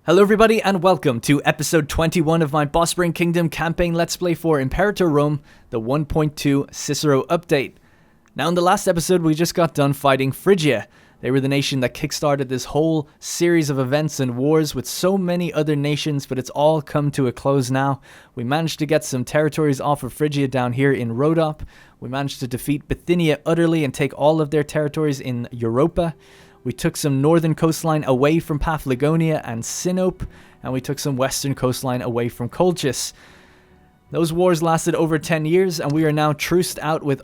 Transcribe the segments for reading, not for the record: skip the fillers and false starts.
Hello everybody and welcome to episode 21 of my Bosporan Kingdom campaign Let's Play for Imperator Rome, the 1.2 Cicero update. Now in the last episode we just got done fighting Phrygia. They were the nation that kickstarted this whole series of events and wars with so many other nations, but it's all come to a close now. We managed to get some territories off of Phrygia down here in Rhodop. We managed to defeat Bithynia utterly and take all of their territories in Europa. We took some northern coastline away from Paphlagonia and Sinope, and we took some western coastline away from Colchis. Those wars lasted over 10 years, and we are now truced out with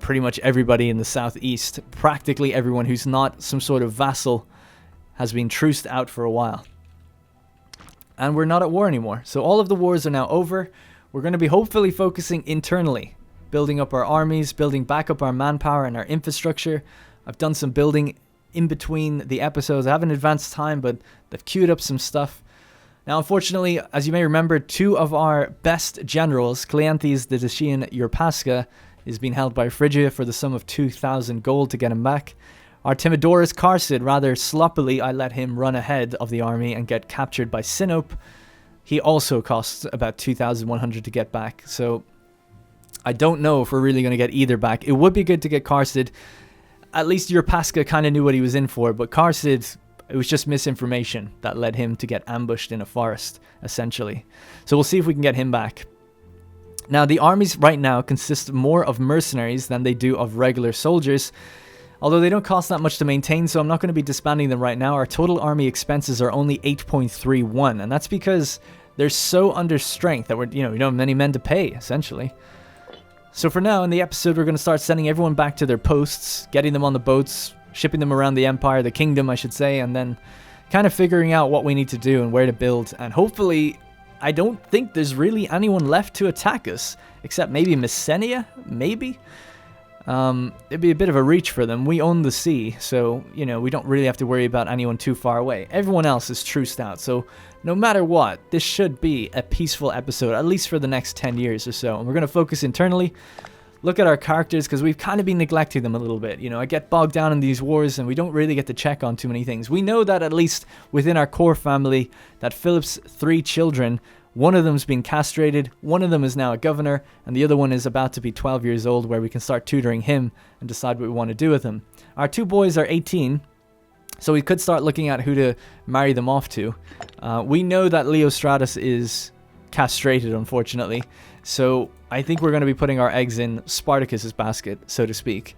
pretty much everybody in the southeast. Practically everyone who's not some sort of vassal has been truced out for a while. And we're not at war anymore. So all of the wars are now over. We're going to be hopefully focusing internally, building up our armies, building back up our manpower and our infrastructure. I've done some building in between the episodes. I haven't advanced time, but they've queued up some stuff. Now, unfortunately, as you may remember, two of our best generals, Cleanthes the Dacian Urpasca, is being held by Phrygia for the sum of 2,000 gold to get him back. Our Timodorus Carsid, rather sloppily, I let him run ahead of the army and get captured by Sinope. He also costs about 2,100 to get back, so I don't know if we're really going to get either back. It would be good to get Carsid. At least Urpasca kind of knew what he was in for, but Carsid, it was just misinformation that led him to get ambushed in a forest, essentially. So we'll see if we can get him back. Now, the armies right now consist more of mercenaries than they do of regular soldiers, although they don't cost that much to maintain, so I'm not going to be disbanding them right now. Our total army expenses are only 8.31, and that's because they're so under strength that we don't have many men to pay, essentially. So for now, in the episode, we're going to start sending everyone back to their posts, getting them on the boats, shipping them around the empire, the kingdom, I should say, and then kind of figuring out what we need to do and where to build. And hopefully, I don't think there's really anyone left to attack us, except maybe Messenia, maybe? It'd be a bit of a reach for them. We own the sea, so, we don't really have to worry about anyone too far away. Everyone else is truced out, so no matter what, this should be a peaceful episode, at least for the next 10 years or so. And we're going to focus internally, look at our characters, because we've kind of been neglecting them a little bit. I get bogged down in these wars, and we don't really get to check on too many things. We know that at least within our core family, that Philip's 3 children, one of them's been castrated, one of them is now a governor, and the other one is about to be 12 years old, where we can start tutoring him and decide what we want to do with him. Our 2 boys are 18, so we could start looking at who to marry them off to. We know that Leostratus is castrated, unfortunately, so I think we're going to be putting our eggs in Spartacus's basket, so to speak.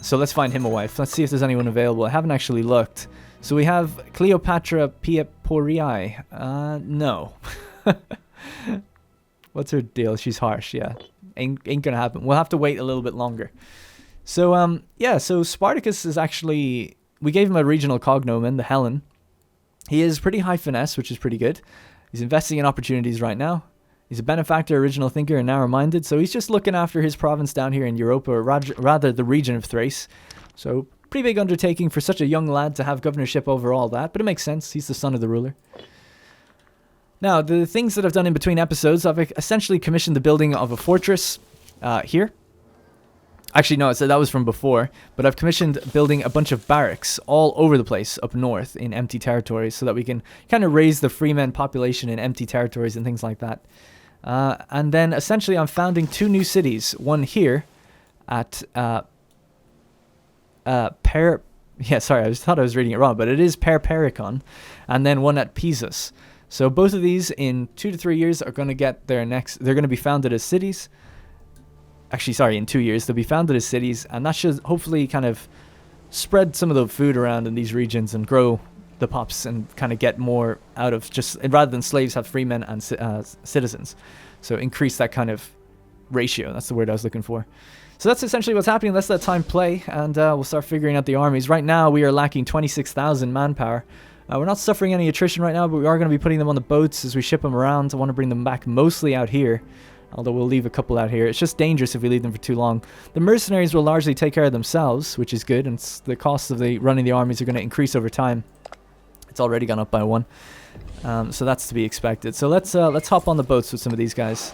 So let's find him a wife. Let's see if there's anyone available. I haven't actually looked. So we have Cleopatra Pieporii. No. What's her deal? She's harsh, yeah. Ain't gonna happen. We'll have to wait a little bit longer. So, so Spartacus is actually... We gave him a regional cognomen, the Helen. He is pretty high finesse, which is pretty good. He's investing in opportunities right now. He's a benefactor, original thinker, and narrow-minded. So he's just looking after his province down here in Europa, or rather the region of Thrace. So pretty big undertaking for such a young lad to have governorship over all that, but it makes sense. He's the son of the ruler. Now, the things that I've done in between episodes, I've essentially commissioned the building of a fortress here. Actually, no, so that was from before, but I've commissioned building a bunch of barracks all over the place up north in empty territories so that we can kind of raise the freemen population in empty territories and things like that. And then essentially I'm founding 2 new cities, one here at I thought I was reading it wrong, but it is Perpericon, and then one at Pisus. So both of these in 2 to 3 years are going to get they're going to be founded as cities. Actually, sorry, in 2 years they'll be founded as cities, and that should hopefully kind of spread some of the food around in these regions and grow the pops and kind of get more out of just, rather than slaves, have free men and citizens. So increase that kind of ratio. That's the word I was looking for. So that's essentially what's happening. Let's let time play, and we'll start figuring out the armies. Right now, we are lacking 26,000 manpower. We're not suffering any attrition right now, but we are going to be putting them on the boats as we ship them around. I want to bring them back mostly out here, although we'll leave a couple out here. It's just dangerous if we leave them for too long. The mercenaries will largely take care of themselves, which is good, and the costs of running the armies are going to increase over time. It's already gone up by 1, so that's to be expected. So let's hop on the boats with some of these guys.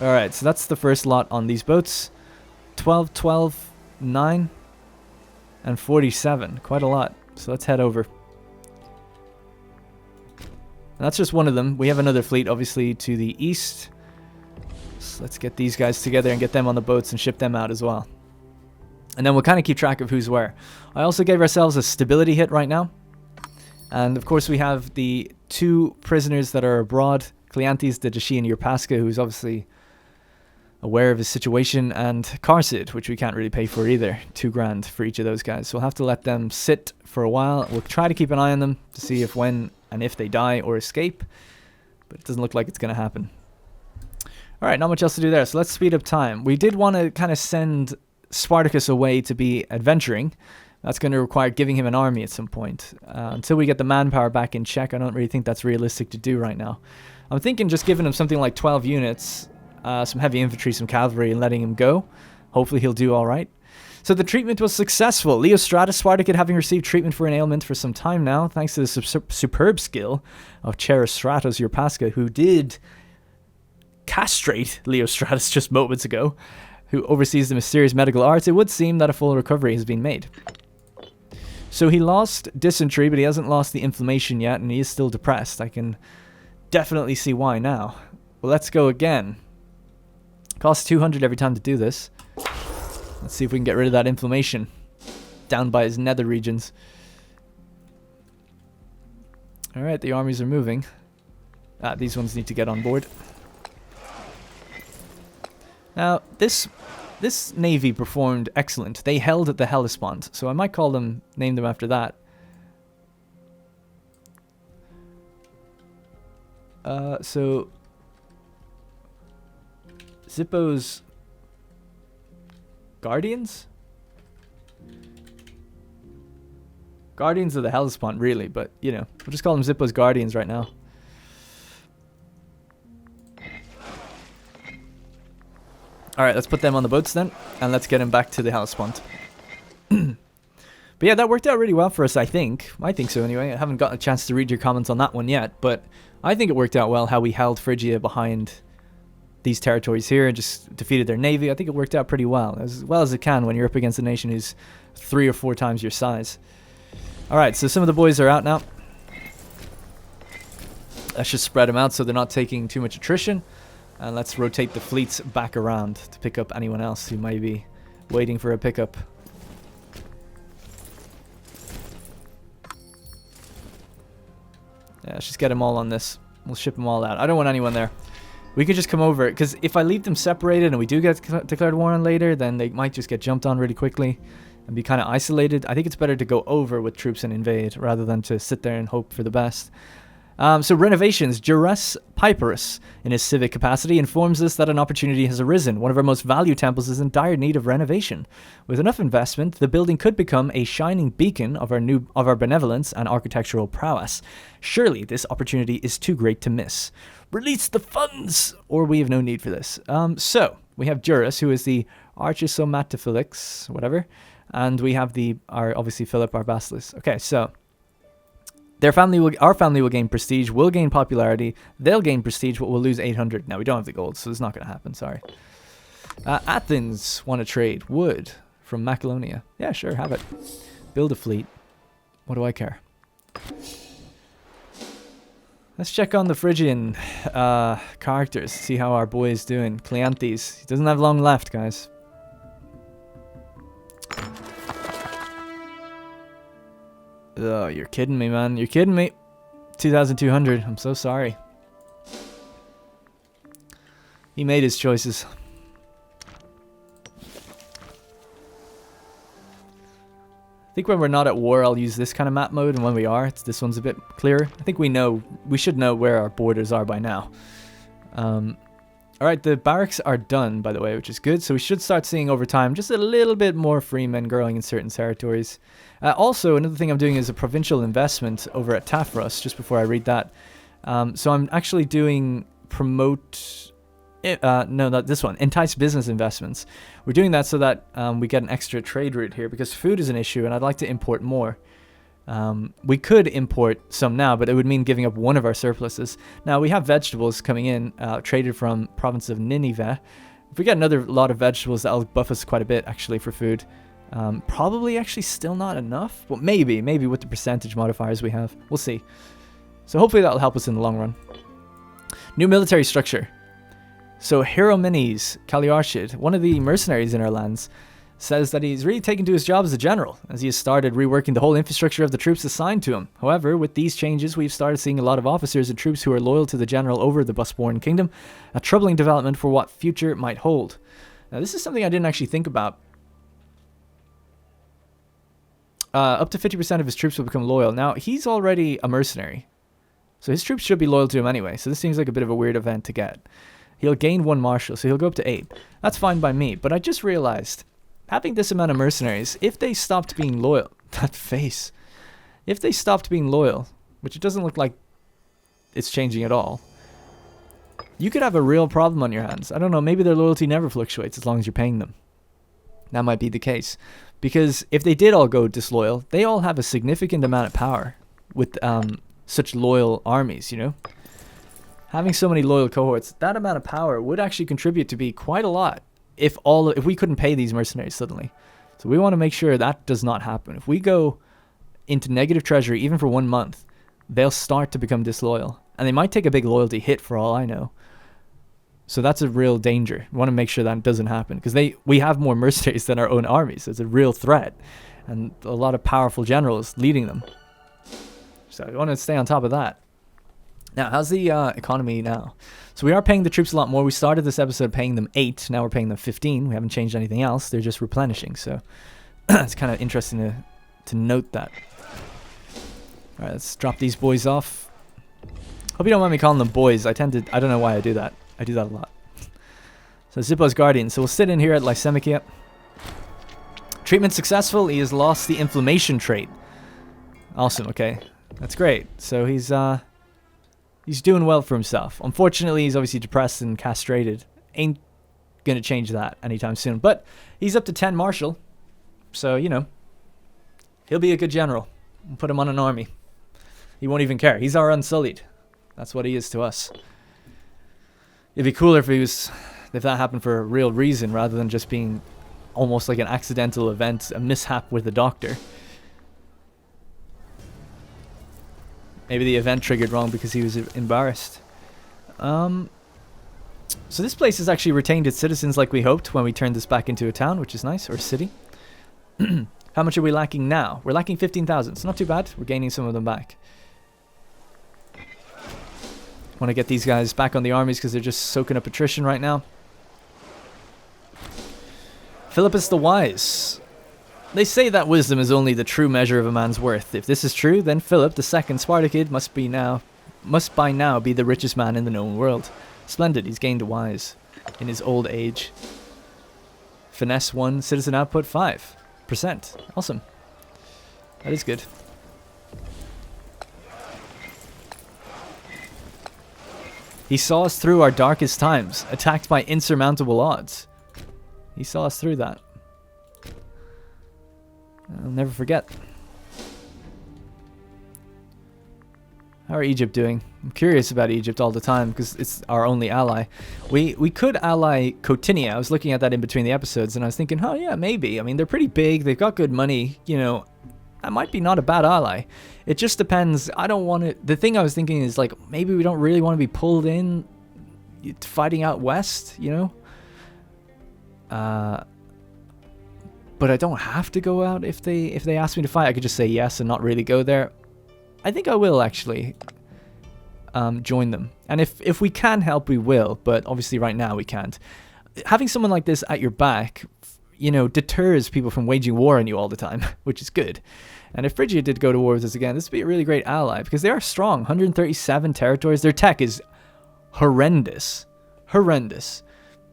Alright, so that's the first lot on these boats. 12, 12, 9 and 47. Quite a lot. So let's head over. And that's just one of them. We have another fleet, obviously, to the east. So let's get these guys together and get them on the boats and ship them out as well. And then we'll kind of keep track of who's where. I also gave ourselves a stability hit right now. And, of course, we have the 2 prisoners that are abroad. Cleanthes, the Dashi, and Yerpaska, who's obviously aware of his situation. And Karsid, which we can't really pay for either. 2 grand for each of those guys. So we'll have to let them sit for a while. We'll try to keep an eye on them to see if when and if they die or escape. But it doesn't look like it's going to happen. Alright, not much else to do there. So let's speed up time. We did want to kind of send Spartacus away to be adventuring. That's going to require giving him an army at some point. Until we get the manpower back in check, I don't really think that's realistic to do right now. I'm thinking just giving him something like 12 units, some heavy infantry, some cavalry, and letting him go. Hopefully he'll do alright. So the treatment was successful. Leostratus Spartacus, having received treatment for an ailment for some time now, thanks to the superb skill of Cheristratos Yerpaska, who did castrate Leostratus just moments ago, who oversees the mysterious medical arts, it would seem that a full recovery has been made. So he lost dysentery, but he hasn't lost the inflammation yet, and he is still depressed. I can definitely see why now. Well, let's go again. Costs 200 every time to do this. Let's see if we can get rid of that inflammation down by his nether regions. Alright, the armies are moving. These ones need to get on board. Now, this navy performed excellent. They held at the Hellespont, so I might call them, name them after that. So Zippo's Guardians? Guardians of the Hellespont, really, but, you know, we'll just call them Zippo's Guardians right now. Alright, let's put them on the boats then, and let's get them back to the Hellespont. But yeah, that worked out really well for us, I think. I think so, anyway. I haven't gotten a chance to read your comments on that one yet, but I think it worked out well how we held Phrygia behind these territories here and just defeated their navy. I think it worked out pretty well as it can when you're up against a nation who's 3 or 4 times your size. Alright, so some of the boys are out now. Let's just spread them out so they're not taking too much attrition. And let's rotate the fleets back around to pick up anyone else who might be waiting for a pickup. Yeah, let's just get them all on this. We'll ship them all out. I don't want anyone there. We could just come over, because if I leave them separated and we do get declared war on later, then they might just get jumped on really quickly and be kind of isolated. I think it's better to go over with troops and invade rather than to sit there and hope for the best. So Renovations, Jures Piperus, in his civic capacity, informs us that an opportunity has arisen. One of our most valued temples is in dire need of renovation. With enough investment, the building could become a shining beacon of our benevolence and architectural prowess. Surely this opportunity is too great to miss. Release the funds, or we have no need for this. So we have Jurus, who is the Archisomatophylax, whatever, and we have obviously Philip, our Basileus. Okay, so our family will gain prestige, we'll gain popularity, they'll gain prestige, but we'll lose 800. Now, we don't have the gold, so it's not going to happen, sorry. Athens want to trade wood from Macedonia. Yeah, sure, have it. Build a fleet. What do I care? Let's check on the Phrygian characters, see how our boy is doing. Cleanthes, he doesn't have long left, guys. Oh, you're kidding me, man. You're kidding me. 2,200. I'm so sorry. He made his choices. I think when we're not at war, I'll use this kind of map mode, and when we are, this one's a bit clearer. I think we should know where our borders are by now. Alright, the barracks are done, by the way, which is good. So we should start seeing over time just a little bit more free men growing in certain territories. Also, another thing I'm doing is a provincial investment over at Tafros, just before I read that. So I'm actually doing not this one, entice business investments. We're doing that so that we get an extra trade route here, because food is an issue and I'd like to import more. We could import some now, but it would mean giving up one of our surpluses. Now, we have vegetables coming in, traded from province of Nineveh. If we get another lot of vegetables, that'll buff us quite a bit, actually, for food. Probably actually still not enough. Well, maybe with the percentage modifiers we have. We'll see. So hopefully that'll help us in the long run. New military structure. So Hieromenes Kaliarchid, one of the mercenaries in our lands, says that he's really taken to his job as a general, as he has started reworking the whole infrastructure of the troops assigned to him. However, with these changes, we've started seeing a lot of officers and troops who are loyal to the general over the Bosporan Kingdom, a troubling development for what future might hold. Now, this is something I didn't actually think about. Up to 50% of his troops will become loyal. Now, he's already a mercenary, so his troops should be loyal to him anyway, so this seems like a bit of a weird event to get. He'll gain 1 marshal, so he'll go up to 8. That's fine by me, but I just realized, having this amount of mercenaries, if they stopped being loyal, that face, if they stopped being loyal, which it doesn't look like it's changing at all, you could have a real problem on your hands. I don't know, maybe their loyalty never fluctuates as long as you're paying them. That might be the case. Because if they did all go disloyal, they all have a significant amount of power with such loyal armies, you know? Having so many loyal cohorts, that amount of power would actually contribute to be quite a lot if we couldn't pay these mercenaries suddenly. So we want to make sure that does not happen. If we go into negative treasury, even for 1 month, they'll start to become disloyal. And they might take a big loyalty hit for all I know. So that's a real danger. We want to make sure that doesn't happen. Because we have more mercenaries than our own armies. It's a real threat. And a lot of powerful generals leading them. So we want to stay on top of that. Now, how's the economy now? So we are paying the troops a lot more. We started this episode paying them 8. Now we're paying them 15. We haven't changed anything else. They're just replenishing. So it's kind of interesting to note that. All right, let's drop these boys off. Hope you don't mind me calling them boys. I don't know why I do that. I do that a lot. So Zippo's Guardian. So we'll sit in here at Lysemikia. Treatment successful. He has lost the inflammation trait. Awesome. Okay. That's great. So he's doing well for himself. Unfortunately, he's obviously depressed and castrated. Ain't going to change that anytime soon. But he's up to 10 marshal. So, you know, he'll be a good general. We'll put him on an army. He won't even care. He's our Unsullied. That's what he is to us. It'd be cooler if that happened for a real reason rather than just being almost like an accidental event, a mishap with the doctor. Maybe the event triggered wrong because he was embarrassed. So this place has actually retained its citizens like we hoped when we turned this back into a town, which is nice, or a city. How much are we lacking now? We're lacking 15,000. It's not too bad. We're gaining some of them back. Want to get these guys back on the armies because they're just soaking up attrition right now. Philippus the Wise. They say that wisdom is only the true measure of a man's worth. If this is true, then Philip, the second Spartacid, must by now be the richest man in the known world. Splendid, he's gained a wise in his old age. Finesse 1, citizen output 5%. Awesome. That is good. He saw us through our darkest times, attacked by insurmountable odds. He saw us through that. I'll never forget. How are Egypt doing? I'm curious about Egypt all the time because it's our only ally. We could ally Cotinia. I was looking at that in between the episodes and I was thinking, oh yeah, maybe. I mean, they're pretty big. They've got good money. You know, that might be not a bad ally. It just depends. I don't want to... The thing I was thinking is like, maybe we don't really want to be pulled in fighting out west, you know? But I don't have to go out if they ask me to fight. I could just say yes and not really go there. I think I will actually join them. And if we can help, we will. But obviously right now we can't. Having someone like this at your back, you know, deters people from waging war on you all the time, which is good. And if Phrygia did go to war with us again, this would be a really great ally because they are strong. 137 territories. Their tech is horrendous. Horrendous.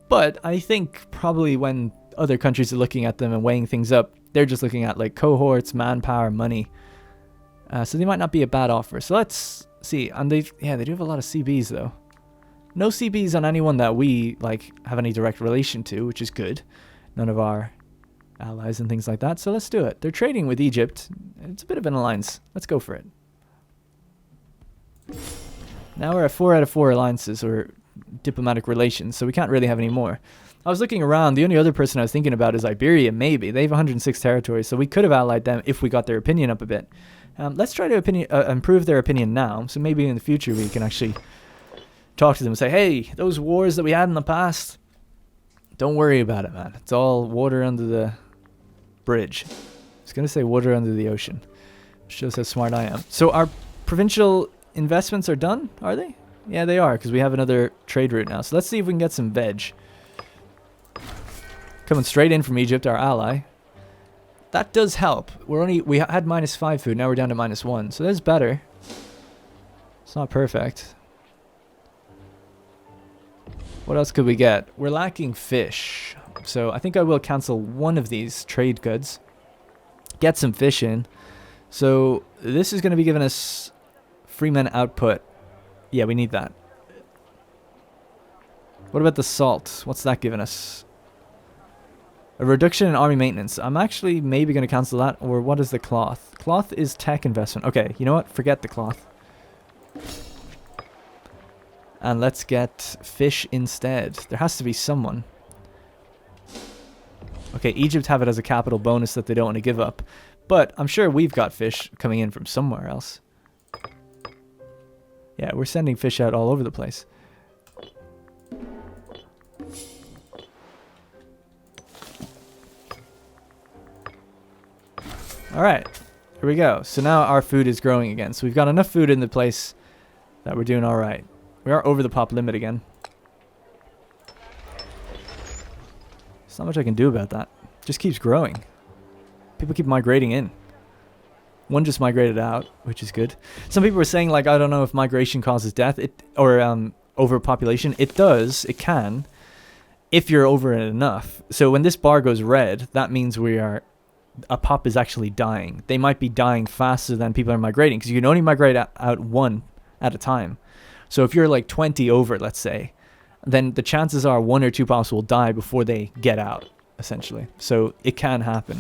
But I think probably when other countries are looking at them and weighing things up, they're just looking at like cohorts, manpower, money. So they might not be a bad offer. So let's see. And they do have a lot of CBs though. No CBs on anyone that we like have any direct relation to, which is good. None of our allies and things like that. So let's do it. They're trading with Egypt. It's a bit of an alliance. Let's go for it. Now we're at 4 out of 4 alliances or diplomatic relations, so we can't really have any more. I was looking around. The only other person I was thinking about is Iberia, maybe. They have 106 territories, so we could have allied them if we got their opinion up a bit. Let's try to improve their opinion now, so maybe in the future we can actually talk to them and say, hey, those wars that we had in the past, don't worry about it, man. It's all water under the bridge. I was going to say water under the ocean. Shows how smart I am. So our provincial investments are done, are they? Yeah, they are, because we have another trade route now. So let's see if we can get some veg. Coming straight in from Egypt, our ally. That does help. We had -5 food, now we're down to -1. So that's better. It's not perfect. What else could we get? We're lacking fish. So I think I will cancel one of these trade goods. Get some fish in. So this is going to be giving us free men output. Yeah, we need that. What about the salt? What's that giving us? A reduction in army maintenance. I'm actually maybe going to cancel that. Or what is the cloth? Cloth is tech investment. Okay, you know what? Forget the cloth. And let's get fish instead. There has to be someone. Okay, Egypt have it as a capital bonus that they don't want to give up. But I'm sure we've got fish coming in from somewhere else. Yeah, we're sending fish out all over the place. Alright, here we go. So now our food is growing again. So we've got enough food in the place that we're doing alright. We are over the pop limit again. There's not much I can do about that. It just keeps growing. People keep migrating in. One just migrated out, which is good. Some people were saying, like, I don't know if migration causes death or overpopulation. It does. It can. If you're over it enough. So when this bar goes red, that means a pop is actually dying. They might be dying faster than people are migrating because you can only migrate out one at a time. So if you're like 20 over, let's say, then the chances are 1 or 2 pops will die before they get out, essentially. So it can happen.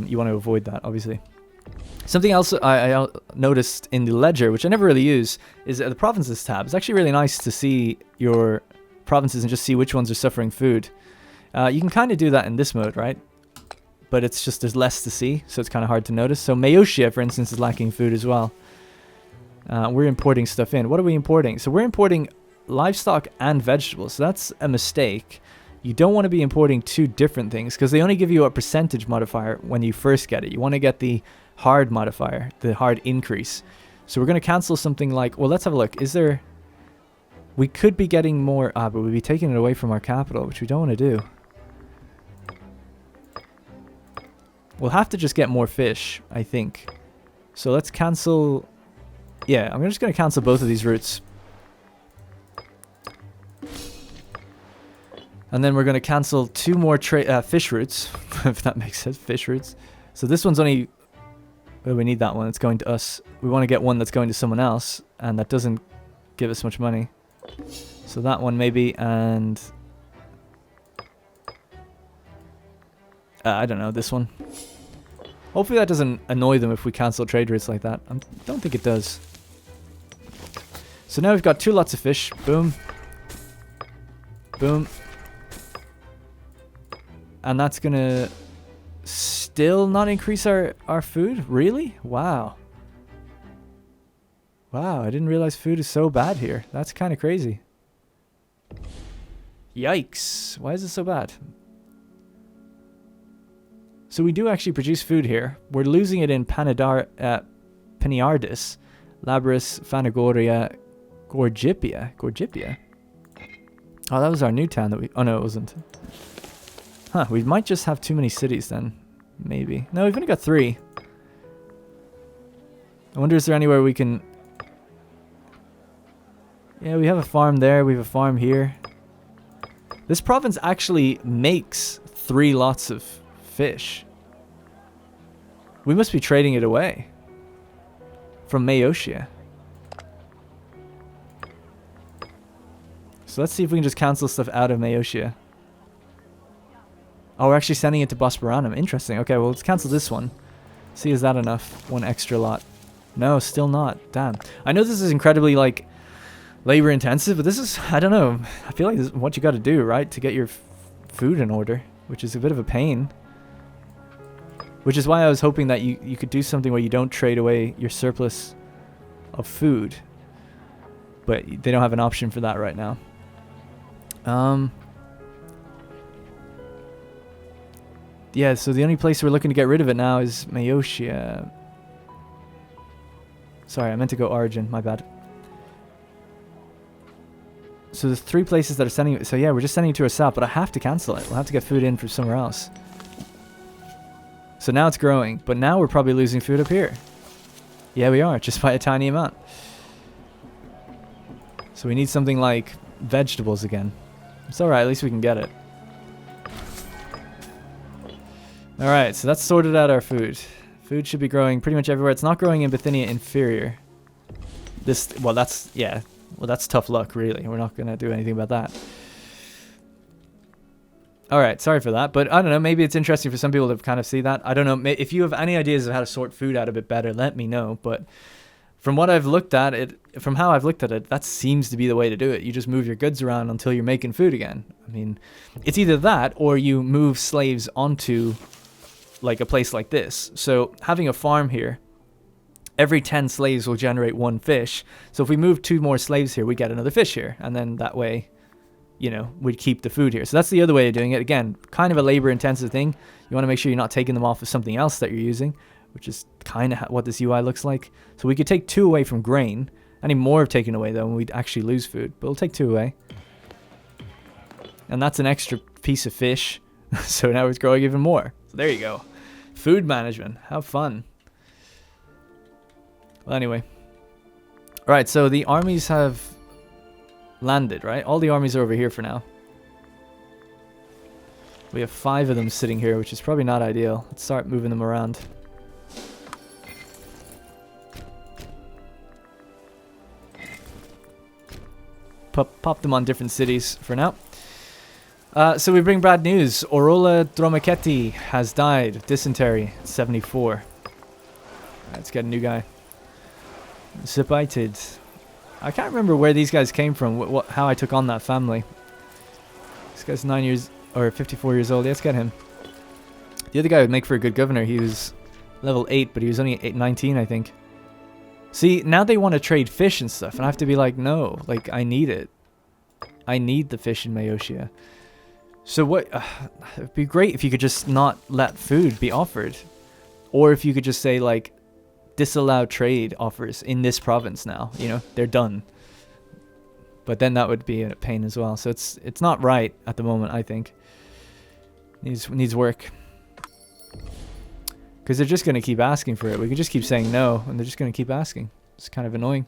You want to avoid that, obviously. Something else I noticed in the ledger, which I never really use, is the provinces tab. It's actually really nice to see your provinces and just see which ones are suffering food. You can kind of do that in this mode, right? But it's just there's less to see, so it's kind of hard to notice. So Maeotia, for instance, is lacking food as well. We're importing stuff in. What are we importing? So we're importing livestock and vegetables. So that's a mistake. You don't want to be importing 2 different things because they only give you a percentage modifier when you first get it. You want to get the hard modifier, the hard increase. So we're going to cancel something like, well, let's have a look. Is there... We could be getting more... but we'd be taking it away from our capital, which we don't want to do. We'll have to just get more fish, I think. So let's cancel... Yeah, I'm just going to cancel both of these routes. And then we're going to cancel 2 more fish routes, if that makes sense, fish routes. So this one's only... Well, we need that one. It's going to us. We want to get one that's going to someone else, and that doesn't give us much money. So that one maybe, and... I don't know, this one. Hopefully that doesn't annoy them if we cancel trade routes like that. I don't think it does. So now we've got 2 lots of fish. Boom. Boom. And that's going to still not increase our food? Really? Wow. Wow, I didn't realize food is so bad here. That's kind of crazy. Yikes. Why is it so bad? So we do actually produce food here. We're losing it in Peniardis, Labris, Phanagoria, Gorgipia. Gorgipia? Oh, that was our new town that we... Oh, no, it wasn't. Huh, we might just have too many cities then. Maybe. No, we've only got 3. I wonder, is there anywhere we can... Yeah, we have a farm there. We have a farm here. This province actually makes 3 lots of fish. We must be trading it away. From Maeotia. So let's see if we can just cancel stuff out of Maeotia. Oh, we're actually sending it to Bosporanum. Interesting. Okay, well, let's cancel this one. See, is that enough? 1 extra lot. No, still not. Damn. I know this is incredibly, like, labor intensive, but this is, I don't know, I feel like this is what you got to do, right, to get your food in order, which is a bit of a pain. Which is why I was hoping that you could do something where you don't trade away your surplus of food. But they don't have an option for that right now. Yeah, so the only place we're looking to get rid of it now is Maeotia. Sorry, I meant to go Origin, my bad. So there's 3 places that are sending it. So yeah, we're just sending it to our south, but I have to cancel it. We'll have to get food in from somewhere else. So now it's growing, but now we're probably losing food up here. Yeah, we are, just by a tiny amount. So we need something like vegetables again. It's alright, at least we can get it. Alright, so that's sorted out our food. Food should be growing pretty much everywhere. It's not growing in Bithynia Inferior. Well, that's tough luck, really. We're not going to do anything about that. Alright, sorry for that, but I don't know, maybe it's interesting for some people to kind of see that. I don't know, if you have any ideas of how to sort food out a bit better, let me know, but from what I've looked at it, from how I've looked at it, that seems to be the way to do it. You just move your goods around until you're making food again. I mean, it's either that, or you move slaves onto, like, a place like this. So, having a farm here, every 10 slaves will generate 1 fish, so if we move 2 more slaves here, we get another fish here, and then that way, you know, we'd keep the food here. So that's the other way of doing it. Again, kind of a labor-intensive thing. You want to make sure you're not taking them off of something else that you're using, which is kind of what this UI looks like. So we could take 2 away from grain. Any more of taken away, though, and we'd actually lose food. But we'll take 2 away. And that's an extra piece of fish. So now it's growing even more. So there you go. Food management. How fun. Well, anyway. Alright, so the armies have landed, right? All the armies are over here for now. We have 5 of them sitting here, which is probably not ideal. Let's start moving them around. Pop them on different cities for now. So we bring bad news. Orola Dromachetti has died of dysentery at 74. Right, let's get a new guy. Zipited. I can't remember where these guys came from, how I took on that family. This guy's 9 years, or 54 years old. Let's get him. The other guy would make for a good governor. He was level 8, but he was only 19, I think. See, now they want to trade fish and stuff, and I have to be like, no, like, I need it. I need the fish in Maeotia. So what, it'd be great if you could just not let food be offered. Or if you could just say, like, disallow trade offers in this province now, you know, they're done. But then that would be a pain as well. So it's not right at the moment, I think. Needs work. Because they're just going to keep asking for it. We could just keep saying no, and they're just going to keep asking. It's kind of annoying.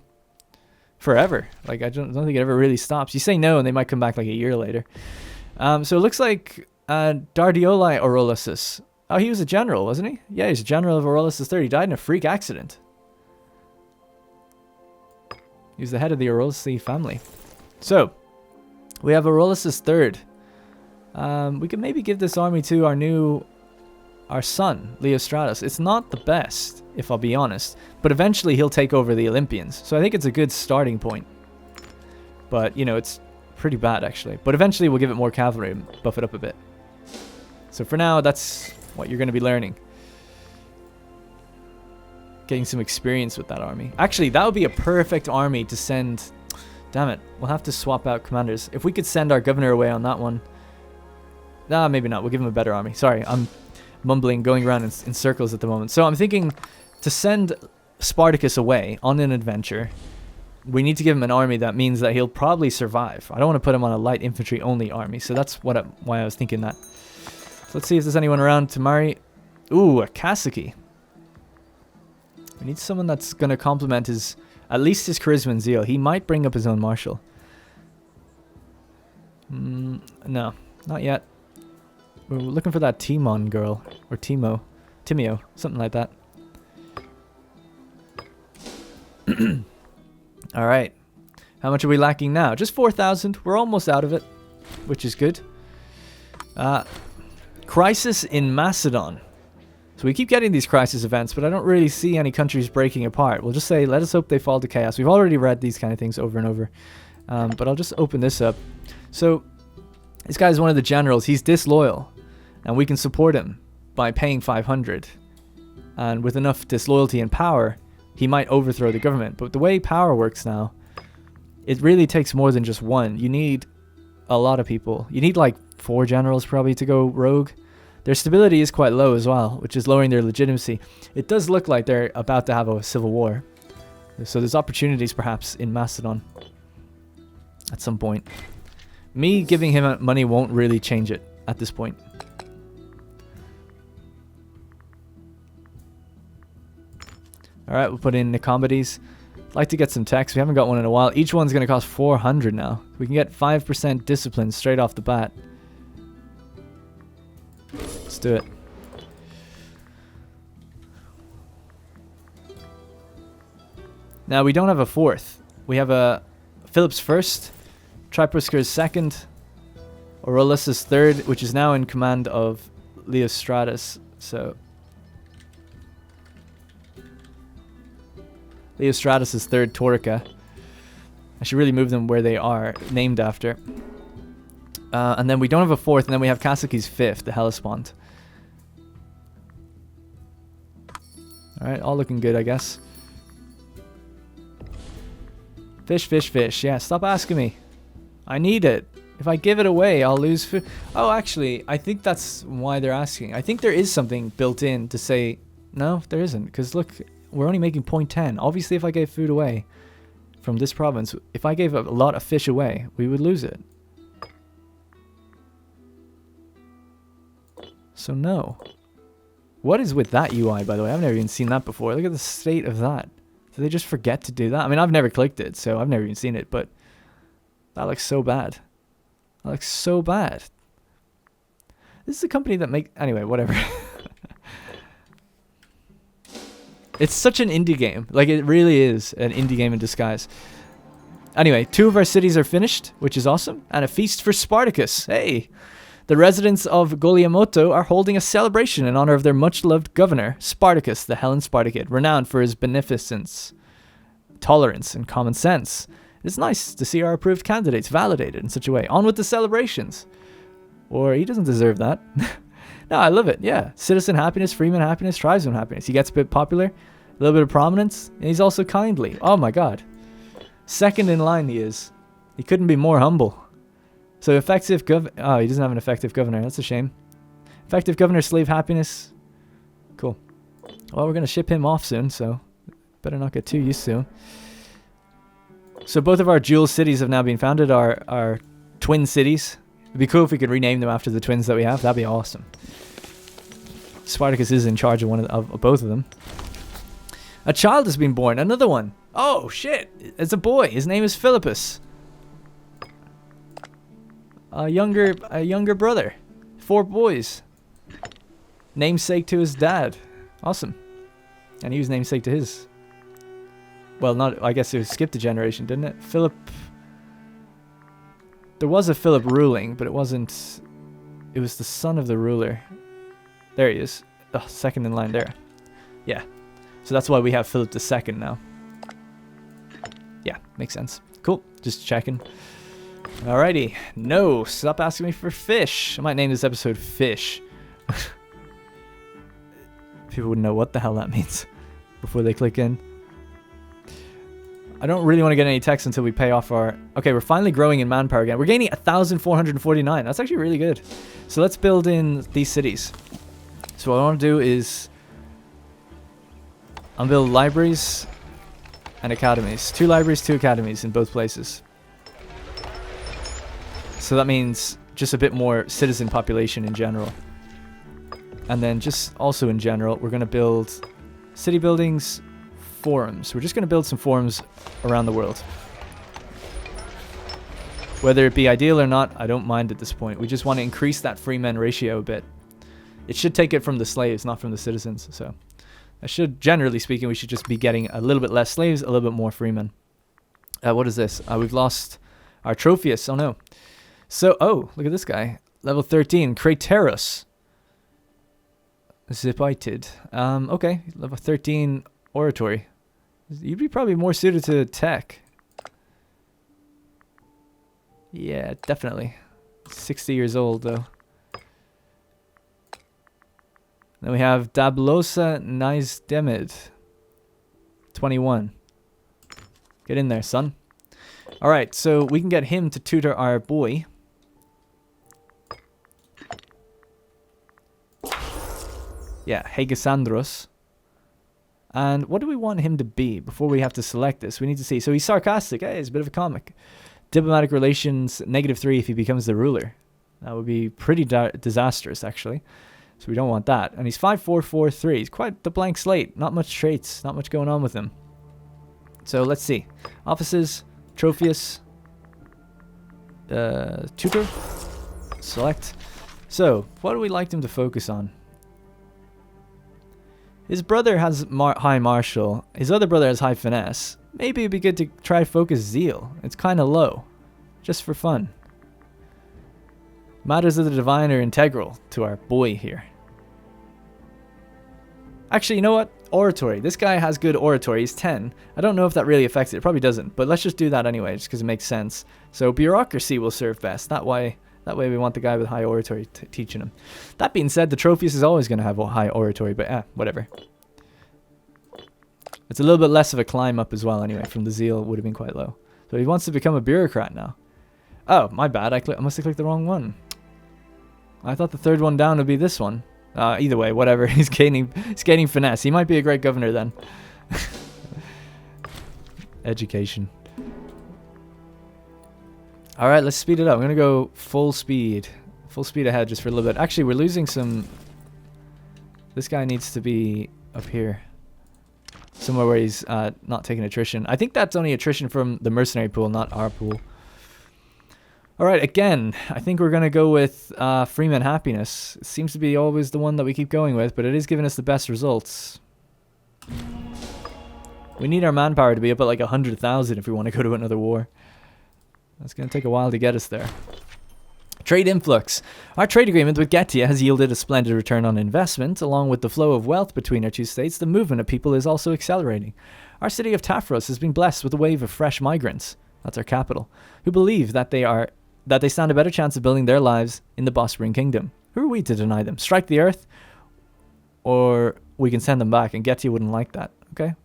Forever. Like, I don't think it ever really stops. You say no, and they might come back like a year later. So it looks like Dardioli Orolosus. Oh, he was a general, wasn't he? Yeah, he's a general of Orolosus III. He died in a freak accident. He was the head of the Orolosi family. So, we have Orolosus III. We could maybe give this army to our son, Leostratus. It's not the best, if I'll be honest. But eventually he'll take over the Olympians. So I think it's a good starting point. But, you know, it's pretty bad, actually. But eventually we'll give it more cavalry and buff it up a bit. So for now, that's what you're going to be learning. Getting some experience with that army. Actually, that would be a perfect army to send... Damn it. We'll have to swap out commanders. If we could send our governor away on that one... Nah, maybe not. We'll give him a better army. Sorry, I'm mumbling, going around in circles at the moment. So I'm thinking to send Spartacus away on an adventure, we need to give him an army that means that he'll probably survive. I don't want to put him on a light infantry only army. So that's why I was thinking that. So let's see if there's anyone around to marry. Ooh, a Kaseki. We need someone that's going to complement at least his charisma and zeal. He might bring up his own marshal. No, not yet. We're looking for that Timon girl. Or Timio, something like that. Alright. How much are we lacking now? Just 4,000. We're almost out of it, which is good. Crisis in Macedon. So we keep getting these crisis events, but I don't really see any countries breaking apart. We'll just say, let us hope they fall to chaos. We've already read these kind of things over and over. But I'll just open this up. So this guy's one of the generals. He's disloyal, and we can support him by paying 500. And with enough disloyalty and power, he might overthrow the government. But the way power works now, it really takes more than just one. You need a lot of people. You need like 4 generals probably to go rogue. Their stability is quite low as well, which is lowering their legitimacy. It does look like they're about to have a civil war. So there's opportunities perhaps in Macedon at some point. Me giving him money won't really change it at this point. Alright, we'll put in Nicomedes. I'd like to get some techs. We haven't got one in a while. Each one's going to cost 400 now. We can get 5% discipline straight off the bat. Let's do it. Now, we don't have a 4th. We have a Philip's 1st, Tripusker's 2nd, Aurelius' 3rd, which is now in command of Leostratus. So Leostratus' 3rd, Taurica. I should really move them where they are, named after. And then we don't have a 4th, and then we have Kasaki's 5th, the Hellespont. Alright, all looking good, I guess. Fish, fish, fish. Yeah, stop asking me. I need it. If I give it away, I'll lose food. Oh, actually, I think that's why they're asking. I think there is something built in to say... No, there isn't. Because look, we're only making 0.10. Obviously, if I gave food away from this province, if I gave a lot of fish away, we would lose it. So no. What is with that UI, by the way? I've never even seen that before. Look at the state of that. Did they just forget to do that? I mean, I've never clicked it, so I've never even seen it, but that looks so bad. That looks so bad. This is a company that make... Anyway, whatever. It's such an indie game. Like, it really is an indie game in disguise. Anyway, 2 of our cities are finished, which is awesome. And a feast for Spartacus. Hey! The residents of Goliamoto are holding a celebration in honor of their much-loved governor, Spartacus, the Hellen Spartacid, renowned for his beneficence, tolerance, and common sense. It's nice to see our approved candidates validated in such a way. On with the celebrations. Or he doesn't deserve that. No, I love it. Yeah. Citizen happiness, freeman happiness, tribesman happiness. He gets a bit popular, a little bit of prominence, and he's also kindly. Oh my god. 2nd in line he is. He couldn't be more humble. So effective oh, he doesn't have an effective governor. That's a shame. Effective governor, slave happiness. Cool. Well, we're going to ship him off soon, so better not get too used to him. So both of our dual cities have now been founded, our twin cities. It'd be cool if we could rename them after the twins that we have. That'd be awesome. Spartacus is in charge of of both of them. A child has been born. Another one. Oh, shit. It's a boy. His name is Philippus. A younger brother. 4 boys. Namesake to his dad. Awesome. And he was namesake to his. Well, not. I guess it skipped a generation, didn't it? Philip. There was a Philip ruling, but it wasn't. It was the son of the ruler. There he is. Oh, 2nd in line there. Yeah. So that's why we have Philip II now. Yeah, makes sense. Cool. Just checking. Alrighty. No, stop asking me for fish. I might name this episode Fish. People wouldn't know what the hell that means before they click in. I don't really want to get any text until we pay off our... Okay, we're finally growing in manpower again. We're gaining 1,449. That's actually really good. So let's build in these cities. So what I want to do is... I'll build libraries and academies. 2 libraries, 2 academies in both places. So that means just a bit more citizen population in general. And then just also in general, we're going to build city buildings, forums. We're just going to build some forums around the world. Whether it be ideal or not, I don't mind at this point. We just want to increase that free men ratio a bit. It should take it from the slaves, not from the citizens. So I should, generally speaking, we should just be getting a little bit less slaves, a little bit more free men. What is this? We've lost our Trophius. Oh no. So, oh, look at this guy. Level 13, Craterus. Zipited. Okay, level 13 oratory. You'd be probably more suited to tech. Yeah, definitely. 60 years old though. Then we have Dablosa Nice 21. Get in there, son. Alright, so we can get him to tutor our boy. Yeah, Hegesandros. And what do we want him to be before we have to select this? We need to see. So he's sarcastic. Hey, he's a bit of a comic. Diplomatic relations, -3 if he becomes the ruler. That would be pretty disastrous, actually. So we don't want that. And he's 5443. He's quite the blank slate. Not much traits. Not much going on with him. So let's see. Offices, Trophius, tutor, select. So what do we like him to focus on? His brother has high martial. His other brother has high finesse. Maybe it'd be good to try focus zeal. It's kind of low. Just for fun. Matters of the divine are integral to our boy here. Actually, you know what? Oratory. This guy has good oratory. He's 10. I don't know if that really affects it. It probably doesn't. But let's just do that anyway, just because it makes sense. So bureaucracy will serve best. That way we want the guy with high oratory teaching him. That being said, the Trophius is always going to have a high oratory, but whatever. It's a little bit less of a climb up as well anyway. From the zeal would have been quite low. So he wants to become a bureaucrat now. Oh, my bad. I must have clicked the wrong one. I thought the third one down would be this one. Either way, whatever. He's gaining finesse. He might be a great governor then. Education. Alright, let's speed it up. I'm going to go full speed. Full speed ahead just for a little bit. Actually, we're losing some... This guy needs to be up here. Somewhere where he's not taking attrition. I think that's only attrition from the mercenary pool, not our pool. Alright, again, I think we're going to go with Freeman Happiness. It seems to be always the one that we keep going with, but it is giving us the best results. We need our manpower to be up at like 100,000 if we want to go to another war. That's going to take a while to get us there. Trade influx. Our trade agreement with Getia has yielded a splendid return on investment. Along with the flow of wealth between our two states, the movement of people is also accelerating. Our city of Tafros has been blessed with a wave of fresh migrants, that's our capital, who believe that they stand a better chance of building their lives in the Bosporan Kingdom. Who are we to deny them? Strike the earth, or we can send them back, and Getia wouldn't like that, okay?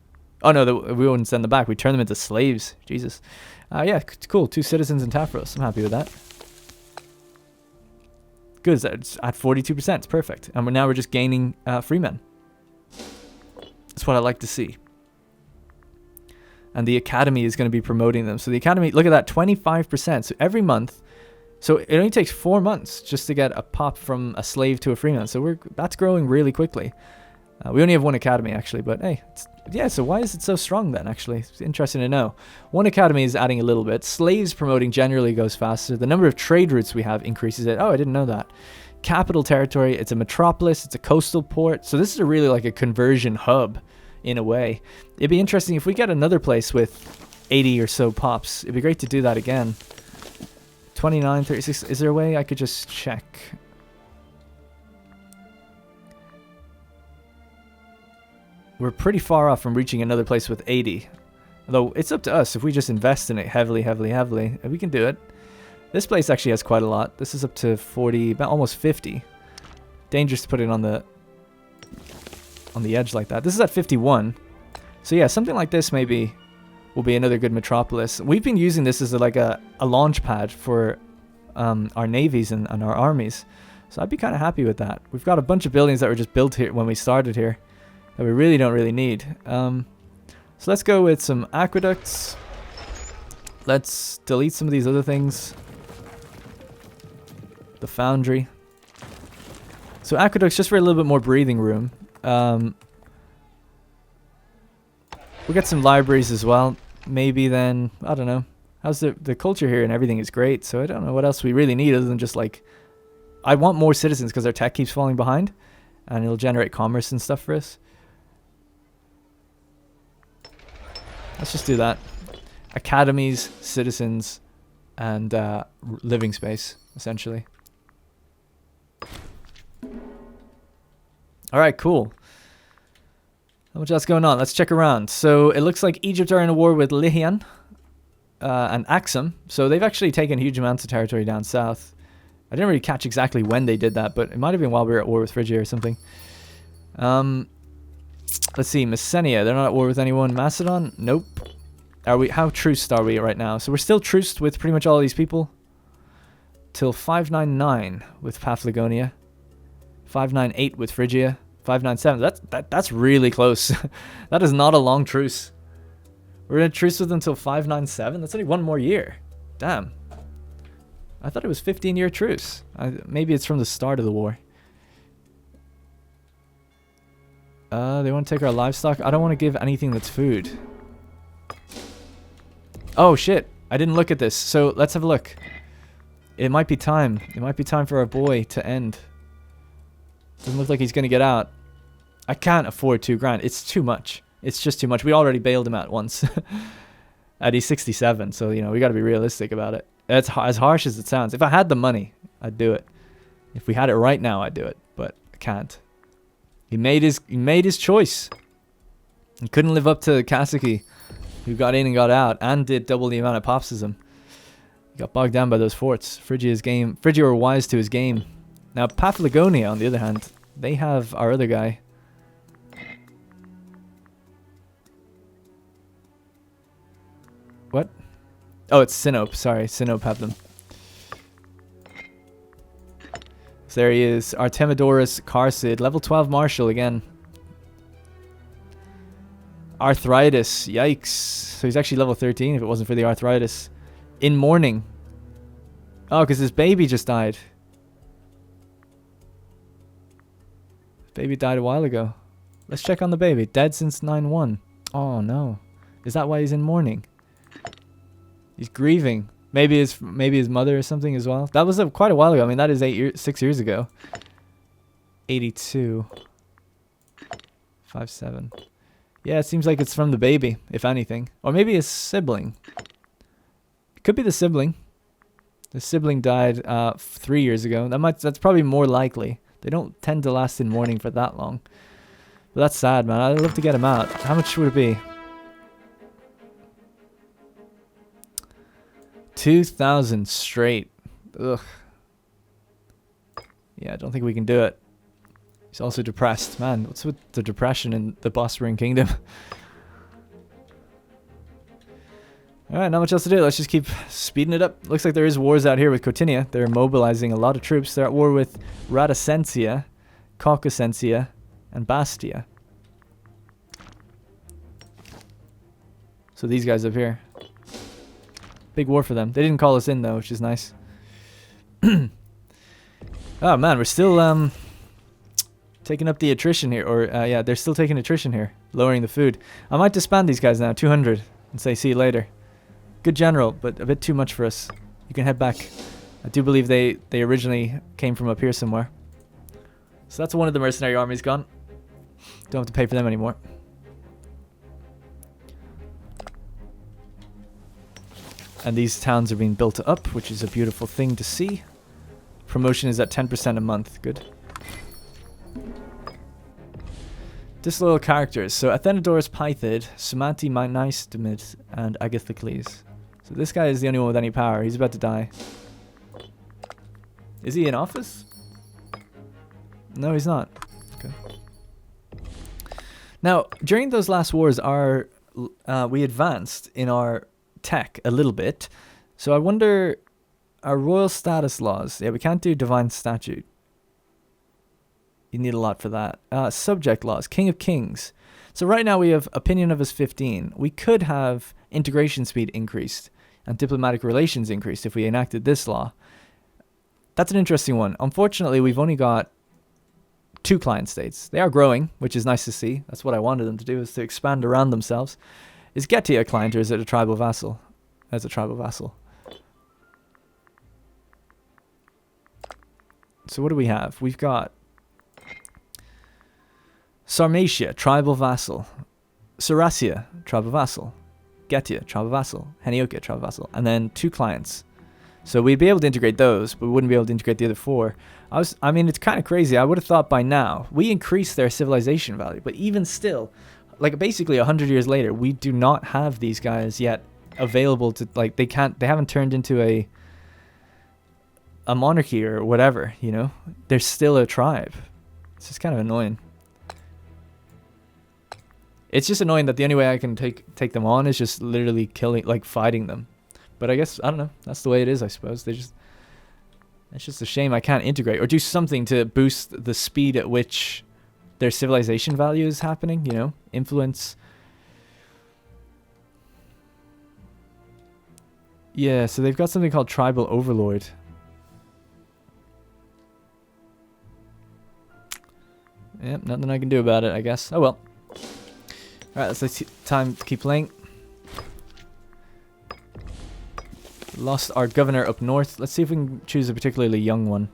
Oh no, we wouldn't send them back. We turn them into slaves. Jesus. Yeah, cool. 2 citizens in Tafros. I'm happy with that. Good. It's at 42%. It's perfect. And now we're just gaining free men. That's what I like to see. And the academy is going to be promoting them. So the academy, look at that, 25%. So every month. So it only takes 4 months just to get a pop from a slave to a free man. So that's growing really quickly. We only have 1 academy actually, but hey, yeah, so why is it so strong then actually? It's interesting to know. 1 academy is adding a little bit. Slaves promoting generally goes faster. The number of trade routes we have increases it. Oh, I didn't know that. Capital territory, it's a metropolis, it's a coastal port. So this is really like a conversion hub in a way. It'd be interesting if we get another place with 80 or so pops. It'd be great to do that again. 29, 36, is there a way I could just check? We're pretty far off from reaching another place with 80. Although, it's up to us. If we just invest in it heavily, we can do it. This place actually has quite a lot. This is up to 40, about almost 50. Dangerous to put it on the edge like that. This is at 51. So yeah, something like this maybe will be another good metropolis. We've been using this as like a launch pad for our navies and our armies. So I'd be kind of happy with that. We've got a bunch of buildings that were just built here when we started here that we really don't need. So let's go with some aqueducts. Let's delete some of these other things. The foundry. So aqueducts just for a little bit more breathing room. We'll get some libraries as well. Maybe then, I don't know. How's the culture here and everything is great. So I don't know what else we really need other than just like... I want more citizens because our tech keeps falling behind. And it'll generate commerce and stuff for us. Let's just do that. Academies, citizens, and living space, essentially. All right, cool. How much else going on? Let's check around. So it looks like Egypt are in a war with Lihian and Axum. So they've actually taken huge amounts of territory down south. I didn't really catch exactly when they did that, but it might have been while we were at war with Phrygia or something. Let's see, Messenia, they're not at war with anyone. Macedon, nope. Are we? How truced are we right now? So we're still truced with pretty much all these people. Till 599 with Paphlagonia. 598 with Phrygia. 597. That's really close. That is not a long truce. We're in a truce with them until 597. That's only one more year. Damn. I thought it was 15-year truce. Maybe it's from the start of the war. They want to take our livestock. I don't want to give anything that's food. Oh shit! I didn't look at this. So let's have a look. It might be time. It might be time for our boy to end. Doesn't look like he's gonna get out. I can't afford 2 grand. It's too much. It's just too much. We already bailed him out once. At he's 67, so you know we got to be realistic about it. It's as harsh as it sounds. If I had the money, I'd do it. If we had it right now, I'd do it. But I can't. He made his choice. He couldn't live up to Kaseki, who got in and got out, and did double the amount of popsism. He got bogged down by those forts. Phrygia were wise to his game. Now Paphlagonia, on the other hand, they have our other guy. What? Oh, it's Sinope. Sorry, Sinope have them. So there he is. Artemidorus Carsid, level 12 Marshal again. Arthritis. Yikes. So he's actually level 13 if it wasn't for the arthritis. In mourning. Oh, because his baby just died. His baby died a while ago. Let's check on the baby. Dead since 9-1. Oh, no. Is that why he's in mourning? He's grieving. Maybe his mother or something as well. That was quite a while ago. I mean, that is 6 years ago. 82. 57. Yeah, it seems like it's from the baby, if anything. Or maybe his sibling. It could be the sibling. The sibling died 3 years ago. That's probably more likely. They don't tend to last in mourning for that long. But that's sad, man. I'd love to get him out. How much would it be? 2,000 straight. Ugh. Yeah, I don't think we can do it. He's also depressed. Man, what's with the depression in the Bosporan Kingdom? Alright, not much else to do. Let's just keep speeding it up. Looks like there is wars out here with Cotinia. They're mobilizing a lot of troops. They're at war with Radacensia, Caucasensia, and Bastia. So these guys up here. Big war for them. They didn't call us in though, which is nice. Oh man, we're still taking up the attrition here. Or yeah, they're still taking attrition here, lowering the food. I might disband these guys now, 200, and say see you later. Good general, but a bit too much for us. You can head back. I do believe they originally came from up here somewhere. So that's one of the mercenary armies gone. Don't have to pay for them anymore. And these towns are being built up, which is a beautiful thing to see. Promotion is at 10% a month. Good. Disloyal characters. So Athenodorus Pythid, Sumanti Mynistimid, and Agathocles. So this guy is the only one with any power. He's about to die. Is he in office? No, he's not. Okay. Now, during those last wars, we advanced in our tech a little bit. So I wonder, our royal status laws. Yeah, we can't do divine statute. You need a lot for that. Subject laws. King of Kings. So right now we have opinion of us 15. We could have integration speed increased and diplomatic relations increased if we enacted this law. That's an interesting one. Unfortunately, we've only got 2 client states. They are growing, which is nice to see. That's what I wanted them to do, is to expand around themselves. Is Geti a client or is it a tribal vassal? As a tribal vassal. So what do we have? We've got Sarmatia, tribal vassal. Saracia, tribal vassal. Getia, tribal vassal. Heniokia, tribal vassal. And then 2 clients. So we'd be able to integrate those, but we wouldn't be able to integrate the other 4. I mean, it's kind of crazy. I would have thought by now we increased their civilization value, but even still, like basically 100 years later, we do not have these guys yet available to, like, they haven't turned into a monarchy or whatever, you know? They're still a tribe. It's just kind of annoying. It's just annoying that the only way I can take them on is just literally killing, like fighting them. But I guess, I don't know, that's the way it is, I suppose. It's just a shame I can't integrate or do something to boost the speed at which their civilization value is happening, you know? Influence. Yeah, so they've got something called Tribal Overlord. Yep, nothing I can do about it, I guess. Oh well. Alright, let's time to keep playing. Lost our governor up north. Let's see if we can choose a particularly young one.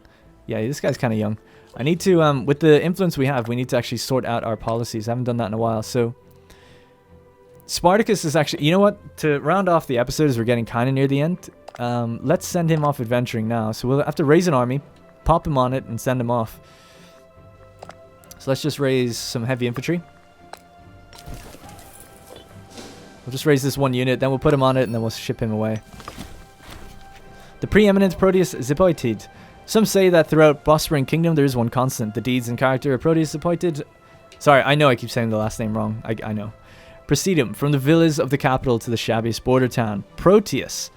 Yeah, this guy's kind of young. I need to, with the influence we have, we need to actually sort out our policies. I haven't done that in a while, so... Spartacus is actually... You know what? To round off the episode as we're getting kind of near the end, let's send him off adventuring now. So we'll have to raise an army, pop him on it, and send him off. So let's just raise some heavy infantry. We'll just raise this one unit, then we'll put him on it, and then we'll ship him away. The preeminent Proteus Zipoitid. Some say that throughout Bosporan Kingdom there is one constant. The deeds and character of Proteus Zipoitid... Sorry, I know I keep saying the last name wrong. I know. Precede him from the villas of the capital to the shabbiest border town. Proteus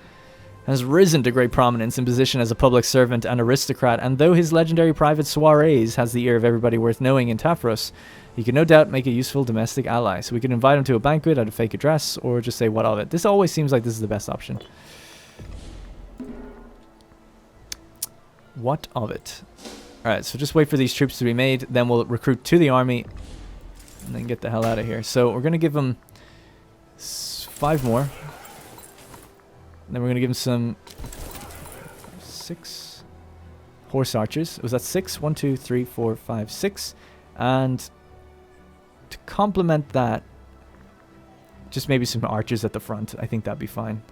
has risen to great prominence in position as a public servant and aristocrat, and though his legendary private soirees has the ear of everybody worth knowing in Tafros, he can no doubt make a useful domestic ally. So we can invite him to a banquet at a fake address, or just say what of it. This always seems like this is the best option. What of it? Alright, so just wait for these troops to be made, then we'll recruit to the army, and then get the hell out of here. So we're going to give them 5 more. And then we're going to give them some 6 horse archers. Was that 6? 1, 2, 3, 4, 5, 6. And to complement that, just maybe some archers at the front. I think that'd be fine.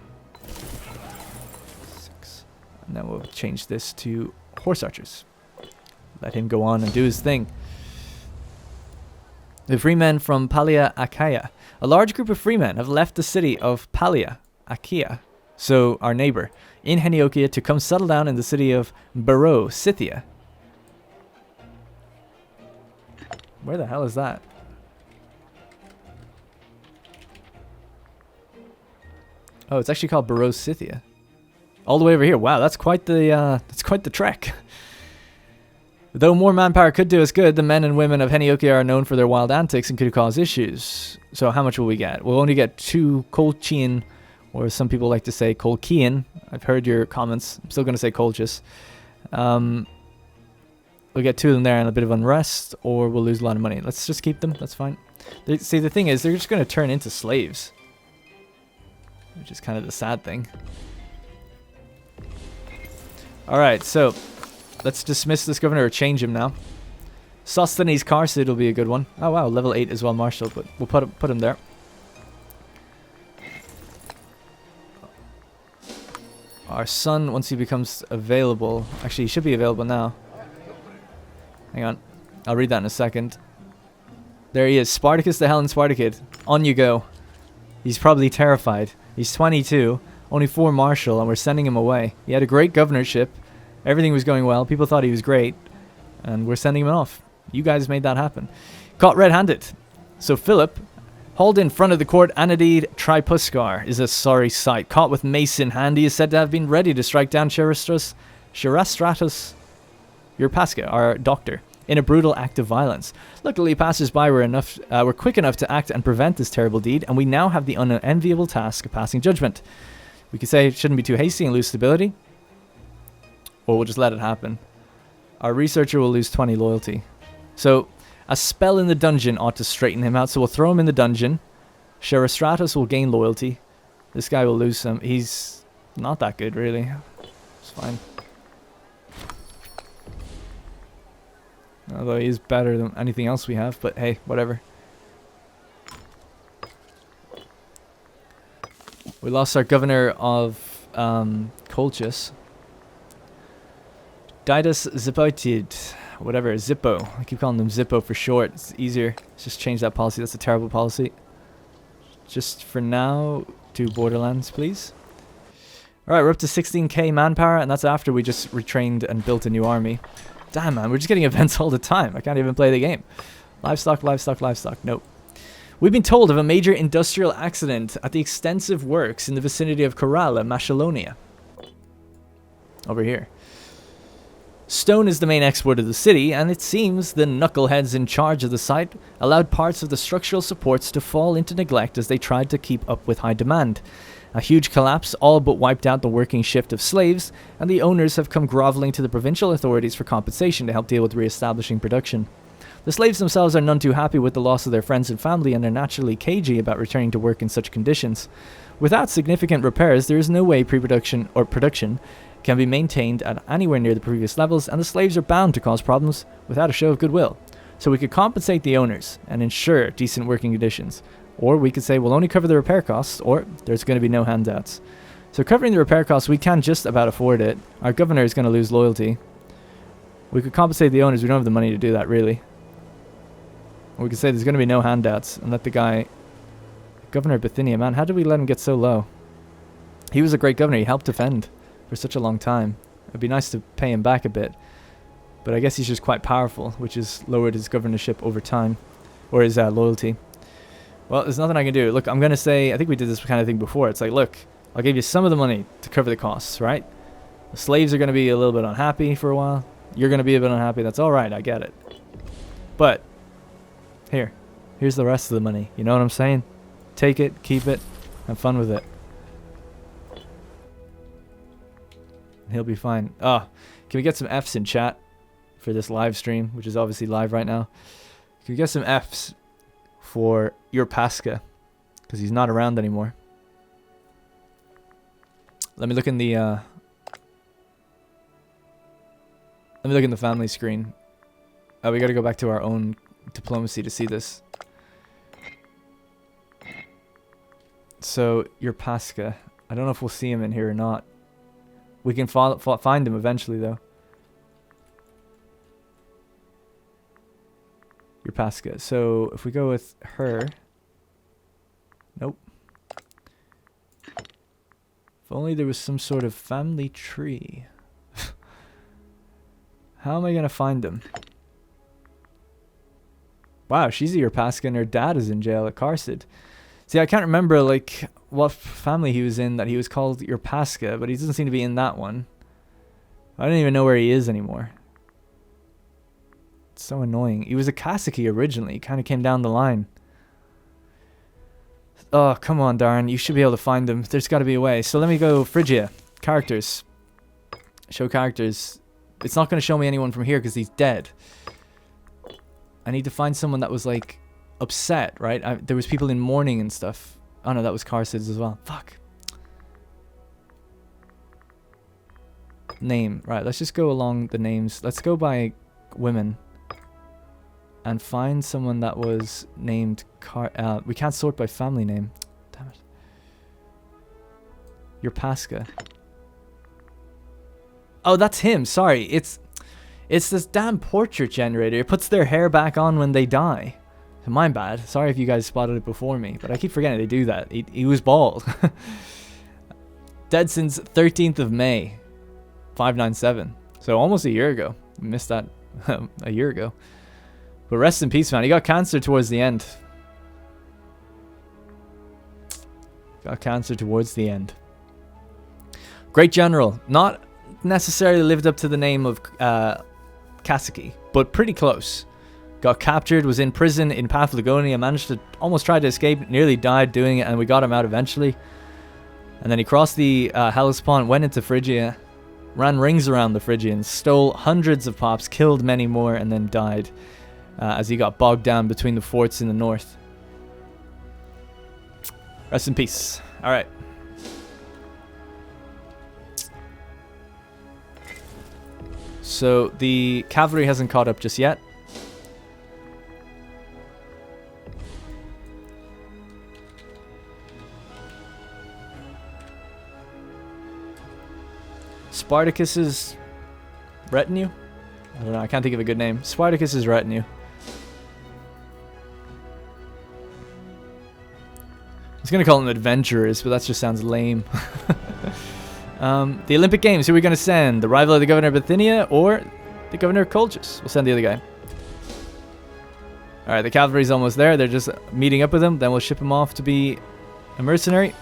6. And then we'll change this to horse archers. Let him go on and do his thing. The freemen from Pallia Achaia. A large group of freemen have left the city of Pallia Achaia, so our neighbor, in Heniochia to come settle down in the city of Baro, Scythia. Where the hell is that? Oh, it's actually called Baro, Scythia. All the way over here. Wow, that's quite the trek. Though more manpower could do us good, the men and women of Heniochia are known for their wild antics and could cause issues. So how much will we get? We'll only get 2 Colchian, or some people like to say Colchian. I've heard your comments. I'm still going to say Colchis. We'll get 2 of them there and a bit of unrest, or we'll lose a lot of money. Let's just keep them. That's fine. See, the thing is, they're just going to turn into slaves, which is kind of the sad thing. Alright, so let's dismiss this governor or change him now. Sosthenes Carsid will be a good one. Oh wow, level 8 as well, Marshal, but we'll put him there. Our son, once he becomes available... Actually, he should be available now. Hang on. I'll read that in a second. There he is. Spartacus the Hellen Spartacid. On you go. He's probably terrified. He's 22. Only 4 Marshal, and we're sending him away. He had a great governorship. Everything was going well. People thought he was great. And we're sending him off. You guys made that happen. Caught red-handed. So Philip, hauled in front of the court, Anadid Tripuscar is a sorry sight. Caught with mace in hand, he is said to have been ready to strike down Cherastratus Euripasca, our doctor, in a brutal act of violence. Luckily, passers-by were quick enough to act and prevent this terrible deed, and we now have the unenviable task of passing judgment. We could say it shouldn't be too hasty and lose stability, or we'll just let it happen. Our researcher will lose 20 loyalty. So, a spell in the dungeon ought to straighten him out, so we'll throw him in the dungeon. Cherastratus will gain loyalty. This guy will lose some. He's not that good, really. It's fine. Although he is better than anything else we have, but hey, whatever. We lost our governor of Colchis. Didas Zipoted. Whatever, Zippo. I keep calling them Zippo for short. It's easier. Let's just change that policy. That's a terrible policy. Just for now, do Borderlands, please. Alright, we're up to 16k manpower, and that's after we just retrained and built a new army. Damn, man, we're just getting events all the time. I can't even play the game. Livestock, livestock, livestock. Nope. We've been told of a major industrial accident at the extensive works in the vicinity of Coralla, Macedonia. Over here. Stone is the main export of the city, and it seems the knuckleheads in charge of the site allowed parts of the structural supports to fall into neglect as they tried to keep up with high demand. A huge collapse all but wiped out the working shift of slaves, and the owners have come groveling to the provincial authorities for compensation to help deal with re-establishing production. The slaves themselves are none too happy with the loss of their friends and family, and are naturally cagey about returning to work in such conditions. Without significant repairs, there is no way pre-production or production can be maintained at anywhere near the previous levels, and the slaves are bound to cause problems without a show of goodwill. So we could compensate the owners and ensure decent working conditions. Or we could say we'll only cover the repair costs, or there's going to be no handouts. So covering the repair costs, we can just about afford it. Our governor is going to lose loyalty. We could compensate the owners. We don't have the money to do that, really. Or we could say there's going to be no handouts and let the guy... Governor of Bithynia, man, how did we let him get so low? He was a great governor. He helped defend for such a long time. It'd be nice to pay him back a bit. But I guess he's just quite powerful, which has lowered his governorship over time. Or his loyalty. Well, there's nothing I can do. Look, I'm going to say... I think we did this kind of thing before. It's like, look, I'll give you some of the money to cover the costs, right? The slaves are going to be a little bit unhappy for a while. You're going to be a bit unhappy. That's all right. I get it. But... Here's the rest of the money. You know what I'm saying? Take it, keep it, have fun with it. He'll be fine. Oh, can we get some Fs in chat for this live stream, which is obviously live right now? Can we get some Fs for your Pascha? Because he's not around anymore. Let me look in the family screen. Oh, we got to go back to our own diplomacy to see this. So your Pascha, I don't know if we'll see him in here or not. We can find him eventually, though. Your Pascha. So if we go with her, nope. If only there was some sort of family tree. How am I gonna find him? Wow, she's a Pascha and her dad is in jail at Karsid. See, I can't remember, like, what family he was in that he was called your Pascha, but he doesn't seem to be in that one. I don't even know where he is anymore. It's so annoying. He was a Kasaki originally. He kind of came down the line. Oh, come on, Darren. You should be able to find him. There's got to be a way. So let me go Phrygia. Characters. Show characters. It's not going to show me anyone from here because he's dead. I need to find someone that was, like, upset, right? There was people in mourning and stuff. Oh, no, that was Karsid's as well. Fuck. Name. Right, let's just go along the names. Let's go by women. And find someone that was named... we can't sort by family name. Damn it. Your Pascha. Oh, that's him. Sorry. It's this damn portrait generator. It puts their hair back on when they die. My bad. Sorry if you guys spotted it before me, but I keep forgetting they do that. He was bald. Dead since 13th of May. 597. So almost a year ago. Missed that a year ago. But rest in peace, man. He got cancer towards the end. Got cancer towards the end. Great general. Not necessarily lived up to the name of Kasaki, but pretty close. Got captured, was in prison in Paphlagonia, managed to almost try to escape, nearly died doing it, and we got him out eventually. And then he crossed the Hellespont, went into Phrygia, ran rings around the Phrygians, stole hundreds of pops, killed many more, and then died as he got bogged down between the forts in the north. Rest in peace. Alright. So the cavalry hasn't caught up just yet. Spartacus's retinue? I don't know, I can't think of a good name. Spartacus's retinue. I was going to call them adventurers, but that just sounds lame. The Olympic Games, who are we going to send? The rival of the governor of Bithynia or the governor of Colchis? We'll send the other guy. Alright, the cavalry's almost there. They're just meeting up with him. Then we'll ship him off to be a mercenary.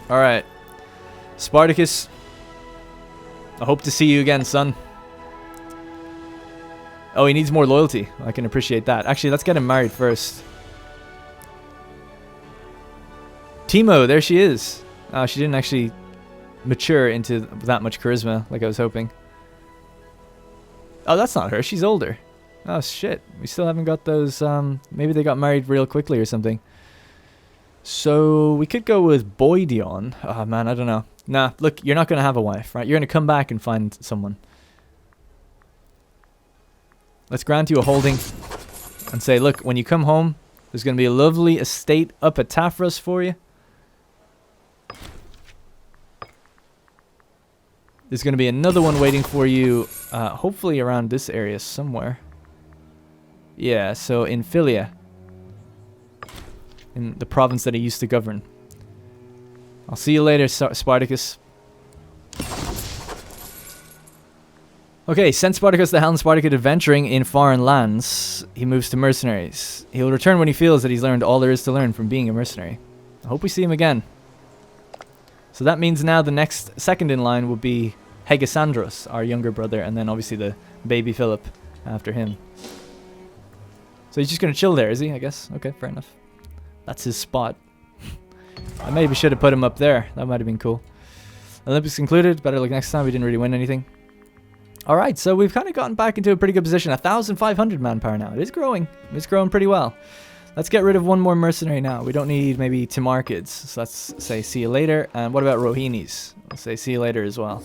Alright. Spartacus. I hope to see you again, son. Oh, he needs more loyalty. I can appreciate that. Actually, let's get him married first. Timo, there she is. Oh, she didn't actually mature into that much charisma like I was hoping. Oh, that's not her. She's older. Oh, shit. We still haven't got those. Maybe they got married real quickly or something. So we could go with Boydion. Oh, man, I don't know. Nah, look, you're not going to have a wife, right? You're going to come back and find someone. Let's grant you a holding and say, look, when you come home, there's going to be a lovely estate up at Tafros for you. There's going to be another one waiting for you, hopefully around this area somewhere. Yeah, so in Philia. In the province that he used to govern. I'll see you later, Spartacus. Okay, send Spartacus the Helm Spartacus adventuring in foreign lands. He moves to mercenaries. He will return when he feels that he's learned all there is to learn from being a mercenary. I hope we see him again. So that means now the next second in line will be Hegesandros, our younger brother, and then obviously the baby Philip after him. So he's just going to chill there, is he? I guess. Okay, fair enough. That's his spot. I maybe should have put him up there. That might have been cool. Olympics concluded. Better luck next time. We didn't really win anything. Alright, so we've kind of gotten back into a pretty good position. 1,500 manpower now. It is growing. It's growing pretty well. Let's get rid of one more mercenary now. We don't need maybe Timarchids. So let's say see you later. And what about Rohinis? We'll say see you later as well.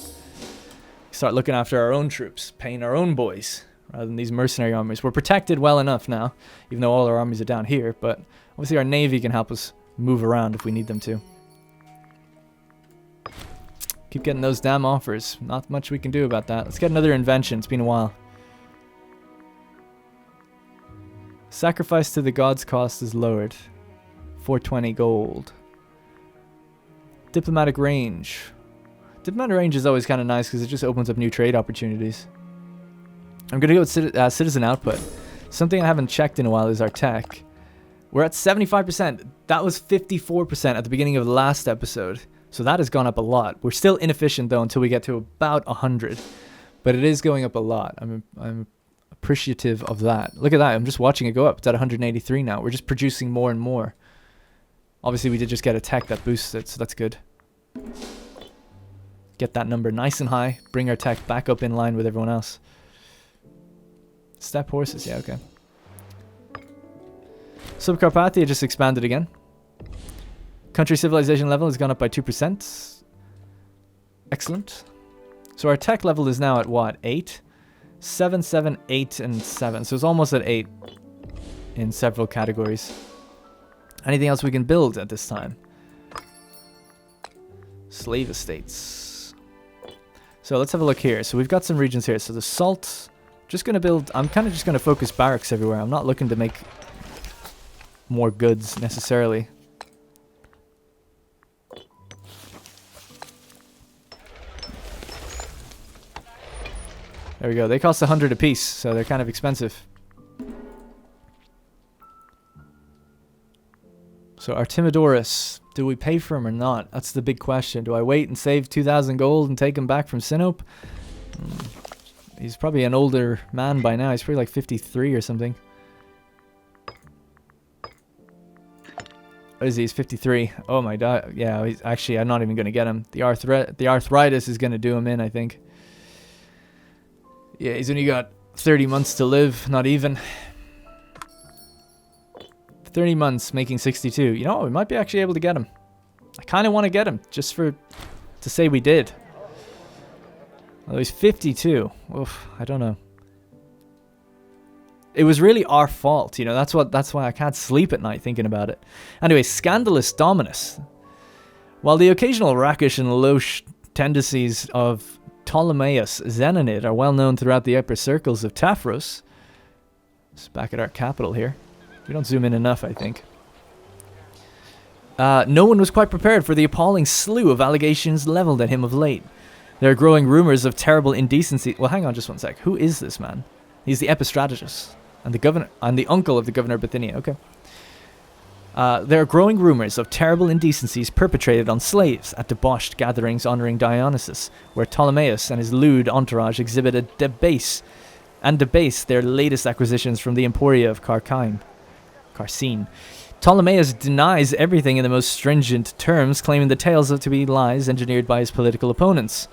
Start looking after our own troops. Paying our own boys. Rather than these mercenary armies. We're protected well enough now. Even though all our armies are down here. But obviously our navy can help us move around if we need them to. Keep getting those damn offers. Not much we can do about that. Let's get another invention. It's been a while. Sacrifice to the gods cost is lowered. 420 gold. Diplomatic range. Diplomatic range is always kind of nice because it just opens up new trade opportunities. I'm going to go with citizen output. Something I haven't checked in a while is our tech. We're at 75%. That was 54% at the beginning of the last episode. So that has gone up a lot. We're still inefficient though until we get to about 100. But it is going up a lot. I'm appreciative of that. Look at that. I'm just watching it go up. It's at 183 now. We're just producing more and more. Obviously we did just get a tech that boosts it, so that's good. Get that number nice and high. Bring our tech back up in line with everyone else. Step horses. Yeah, okay. Subcarpathia just expanded again. Country civilization level has gone up by 2%. Excellent. So our tech level is now at what? 8? 7, 7, 8, and 7. So it's almost at 8 in several categories. Anything else we can build at this time? Slave estates. So let's have a look here. So we've got some regions here. So the salt. Just going to build. I'm kind of just going to focus barracks everywhere. I'm not looking to make more goods necessarily. There we go. They cost 100 apiece, so they're kind of expensive. So Artemidorus, do we pay for him or not? That's the big question. Do I wait and save 2,000 gold and take him back from Sinope? He's probably an older man by now. He's probably like 53 or something. What is he? He's 53. Oh my god. Yeah, he's actually, I'm not even going to get him. The arthritis is going to do him in, I think. Yeah, he's only got 30 months to live, not even. 30 months, making 62. You know what? We might be actually able to get him. I kind of want to get him, just to say we did. Although he's 52. Oof, I don't know. It was really our fault, you know. That's why I can't sleep at night thinking about it. Anyway, Scandalous Dominus. While the occasional rakish and low tendencies of Ptolemaeus Zenonid are well known throughout the upper circles of Tafros. It's back at our capital here. We don't zoom in enough, I think. No one was quite prepared for the appalling slew of allegations leveled at him of late. There are growing rumors of terrible indecency. Well, hang on just one sec. Who is this man? He's the epistrategist and the governor and the uncle of the governor of Bithynia. Okay. There are growing rumors of terrible indecencies perpetrated on slaves at debauched gatherings honoring Dionysus, where Ptolemaeus and his lewd entourage exhibited debase their latest acquisitions from the Emporia of Carcine. Ptolemaeus denies everything in the most stringent terms, claiming the tales to be lies engineered by his political opponents.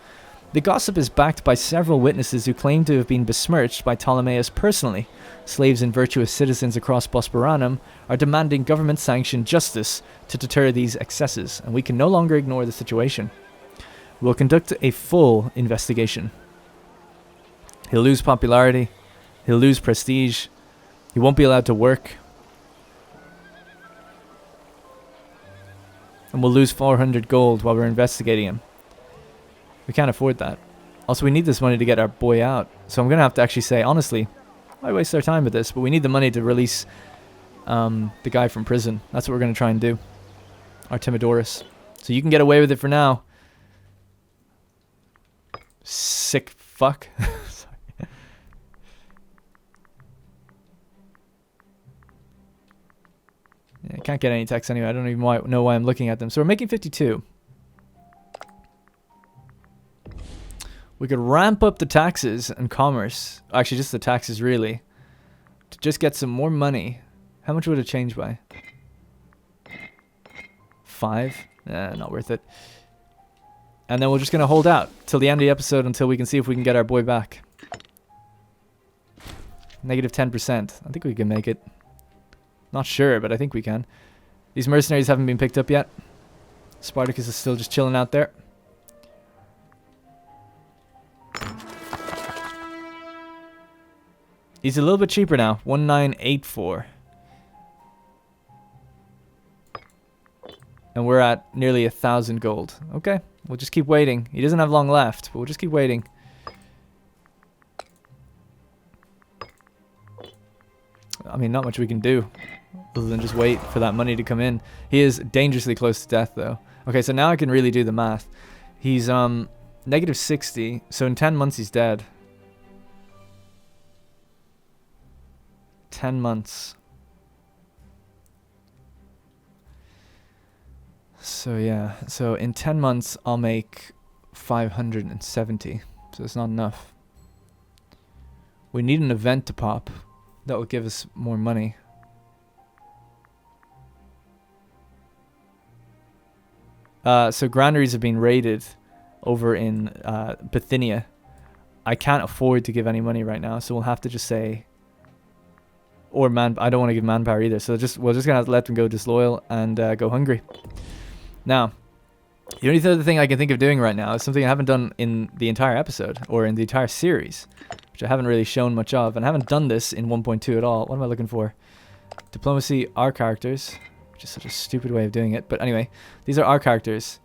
The gossip is backed by several witnesses who claim to have been besmirched by Ptolemaeus personally. Slaves and virtuous citizens across Bosporanum are demanding government-sanctioned justice to deter these excesses, and we can no longer ignore the situation. We'll conduct a full investigation. He'll lose popularity. He'll lose prestige. He won't be allowed to work. And we'll lose 400 gold while we're investigating him. We can't afford that. Also, we need this money to get our boy out. So I'm going to have to actually say, honestly, why waste our time with this? But we need the money to release the guy from prison. That's what we're going to try and do. Artemidorus. So you can get away with it for now. Sick fuck. Sorry. Yeah, I can't get any text anyway. I don't even know why I'm looking at them. So we're making 52. We could ramp up the taxes and commerce. Actually, just the taxes, really. To just get some more money. How much would it change by? 5? Nah, not worth it. And then we're just going to hold out till the end of the episode until we can see if we can get our boy back. Negative 10%. I think we can make it. Not sure, but I think we can. These mercenaries haven't been picked up yet. Spartacus is still just chilling out there. He's a little bit cheaper now. 1984. And we're at nearly 1,000 gold. Okay, we'll just keep waiting. He doesn't have long left, but we'll just keep waiting. I mean, not much we can do other than just wait for that money to come in. He is dangerously close to death, though. Okay, so now I can really do the math. He's negative 60, so in 10 months he's dead. 10 months. So yeah, so in 10 months I'll make 570. So it's not enough. We need an event to pop that will give us more money. So granaries have been raided over in Bithynia. I can't afford to give any money right now, so we'll have to just say, or I don't want to give manpower either. So we're just gonna have to let them go disloyal and go hungry. Now, the only other thing I can think of doing right now is something I haven't done in the entire episode or in the entire series, which I haven't really shown much of, and I haven't done this in 1.2 at all. What am I looking for? Diplomacy, our characters, which is such a stupid way of doing it. But anyway, these are our characters.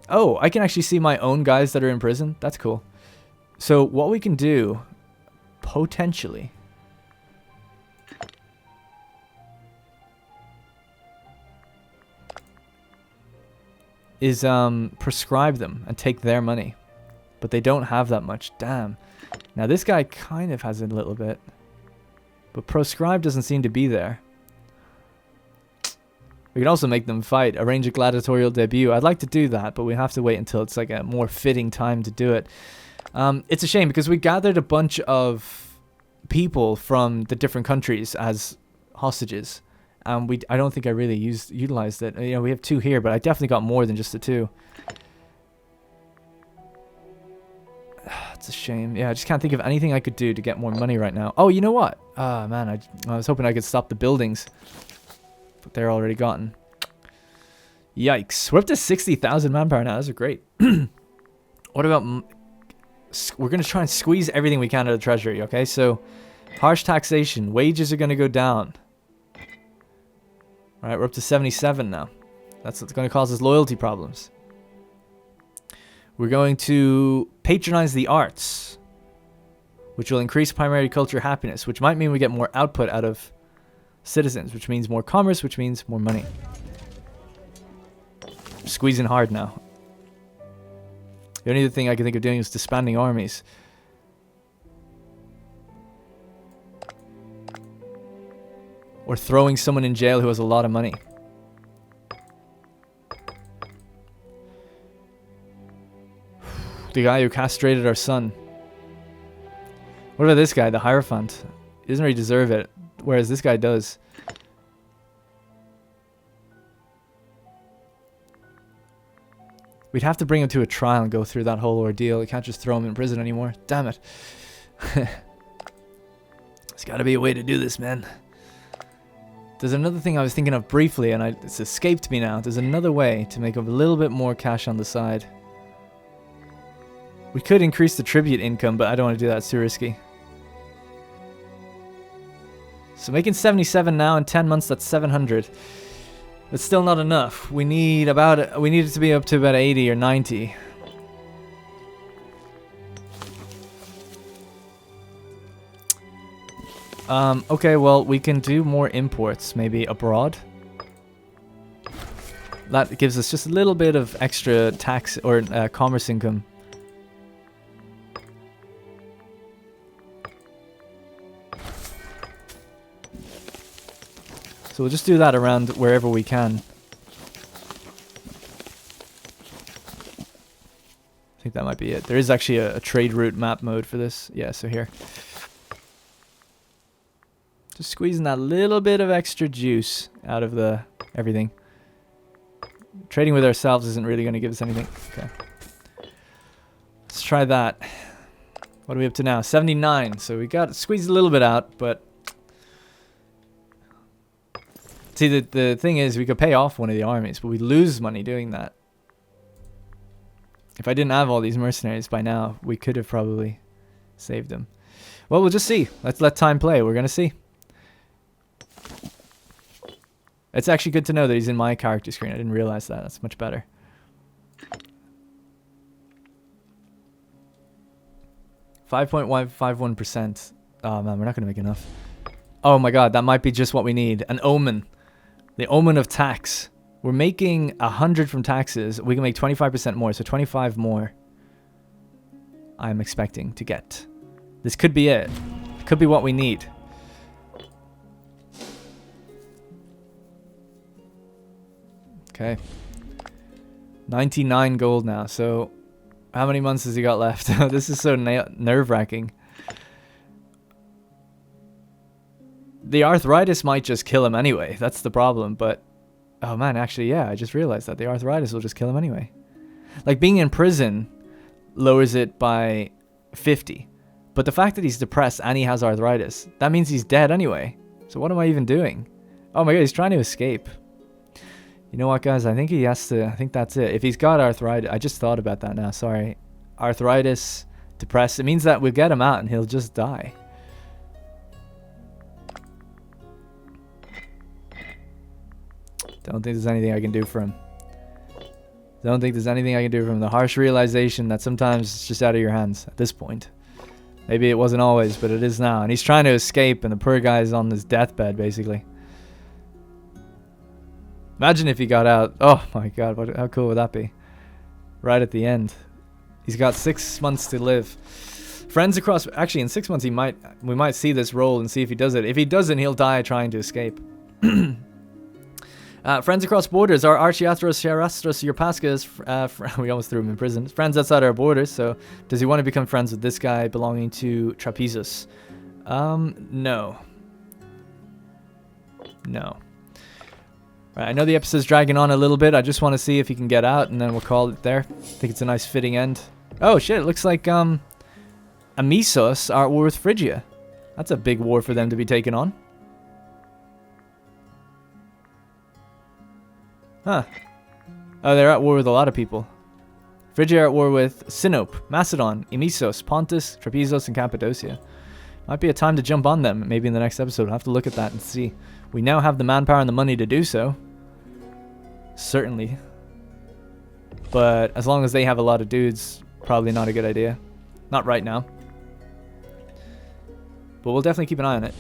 Oh, I can actually see my own guys that are in prison. That's cool. So what we can do, potentially, is prescribe them and take their money. But they don't have that much. Damn. Now this guy kind of has a little bit. But proscribe doesn't seem to be there. We can also make them fight. Arrange a gladiatorial debut. I'd like to do that, but we have to wait until it's like a more fitting time to do it. It's a shame because we gathered a bunch of people from the different countries as hostages. I don't think I really utilized it. You know, we have 2 here, but I definitely got more than just the 2. It's a shame. Yeah, I just can't think of anything I could do to get more money right now. Oh, you know what? Ah, man, I was hoping I could stop the buildings. But they're already gotten. Yikes. We're up to 60,000 manpower now. Those are great. What about... We're going to try and squeeze everything we can out of the treasury, okay? So, harsh taxation. Wages are going to go down. Alright, we're up to 77 now. That's what's going to cause us loyalty problems. We're going to patronize the arts, which will increase primary culture happiness, which might mean we get more output out of citizens, which means more commerce, which means more money. I'm squeezing hard now. The only other thing I can think of doing is disbanding armies. Or throwing someone in jail who has a lot of money. The guy who castrated our son. What about this guy, the Hierophant? He doesn't really deserve it, whereas this guy does. We'd have to bring him to a trial and go through that whole ordeal. We can't just throw him in prison anymore. Damn it. There's got to be a way to do this, man. There's another thing I was thinking of briefly, and it's escaped me now. There's another way to make a little bit more cash on the side. We could increase the tribute income, but I don't want to do that. It's too risky. So making 77 now in 10 months, that's 700. It's still not enough. We need it to be up to about 80 or 90. Okay, well, we can do more imports, maybe abroad. That gives us just a little bit of extra tax or commerce income. So we'll just do that around wherever we can. I think that might be it. There is actually a trade route map mode for this. Yeah, so here. Just squeezing that little bit of extra juice out of the everything. Trading with ourselves isn't really going to give us anything. Okay. Let's try that. What are we up to now? 79. So we got squeezed a little bit out, but see, the thing is, we could pay off one of the armies, but we lose money doing that. If I didn't have all these mercenaries by now, we could have probably saved them. Well, we'll just see. Let's let time play. We're going to see. It's actually good to know that he's in my character screen. I didn't realize that. That's much better. .51%. Oh man, we're not going to make enough. Oh my god, that might be just what we need. An omen. The omen of tax. We're making 100 from taxes. We can make 25% more, so 25 more. I'm expecting to get. This could be it. It could be what we need. Okay. 99 gold now. So how many months has he got left? This is so nerve-wracking. The arthritis might just kill him anyway. That's the problem. But, oh man, actually, yeah, I just realized that. The arthritis will just kill him anyway. Like, being in prison lowers it by 50. But the fact that he's depressed and he has arthritis, that means he's dead anyway. So what am I even doing? Oh my god, he's trying to escape. You know what, guys? I think he has to... I think that's it. If he's got arthritis... I just thought about that now. Sorry. Arthritis, depressed. It means that we'll get him out and he'll just die. Don't think there's anything I can do for him. Don't think there's anything I can do for him. The harsh realization that sometimes it's just out of your hands at this point. Maybe it wasn't always, but it is now. And he's trying to escape and the poor guy's on his deathbed, basically. Imagine if he got out. Oh my god, how cool would that be? Right at the end. He's got 6 months to live. Friends across... Actually, in 6 months, we might see this roll and see if he does it. If he doesn't, he'll die trying to escape. Friends across borders. Our Archiathros, Sharastros, Eurpascas, we almost threw him in prison. Friends outside our borders, so does he want to become friends with this guy belonging to Trapezus? No. No. Right, I know the episode's dragging on a little bit. I just want to see if he can get out, and then we'll call it there. I think it's a nice fitting end. Oh shit, it looks like Amisos are at war with Phrygia. That's a big war for them to be taking on. Huh. Oh, they're at war with a lot of people. Phrygia are at war with Sinope, Macedon, Amisos, Pontus, Trapezus, and Cappadocia. Might be a time to jump on them, maybe in the next episode. We'll have to look at that and see. We now have the manpower and the money to do so. certainly. But as long as they have a lot of dudes, probably not a good idea. Not right now. But we'll definitely keep an eye on it.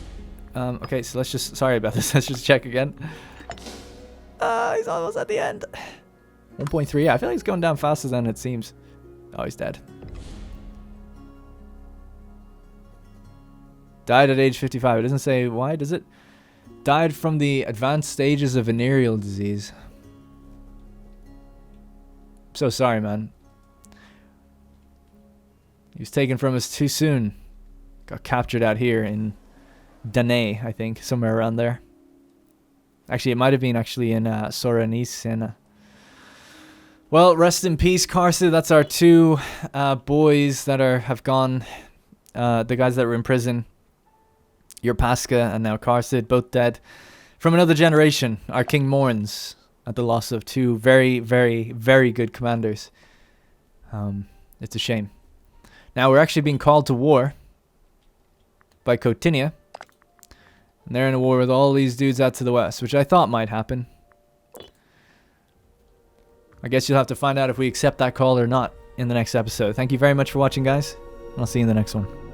Okay, so let's just... Sorry about this. Let's just check again. He's almost at the end. 1.3. Yeah, I feel like he's going down faster than it seems. Oh, he's dead. Died at age 55. It doesn't say why, does it? Died from the advanced stages of venereal disease. So sorry, man. He was taken from us too soon. Got captured out here in Danae, I think. Somewhere around there. Actually, it might have been actually in Soranisena. Well, rest in peace, Karsu. That's our two boys that have gone. The guys that were in prison. Your Pasca and now Karsid, both dead. From another generation, our King mourns at the loss of two very, very, very good commanders. It's a shame. Now we're actually being called to war by Cotinia. And they're in a war with all these dudes out to the west, which I thought might happen. I guess you'll have to find out if we accept that call or not in the next episode. Thank you very much for watching, guys. I'll see you in the next one.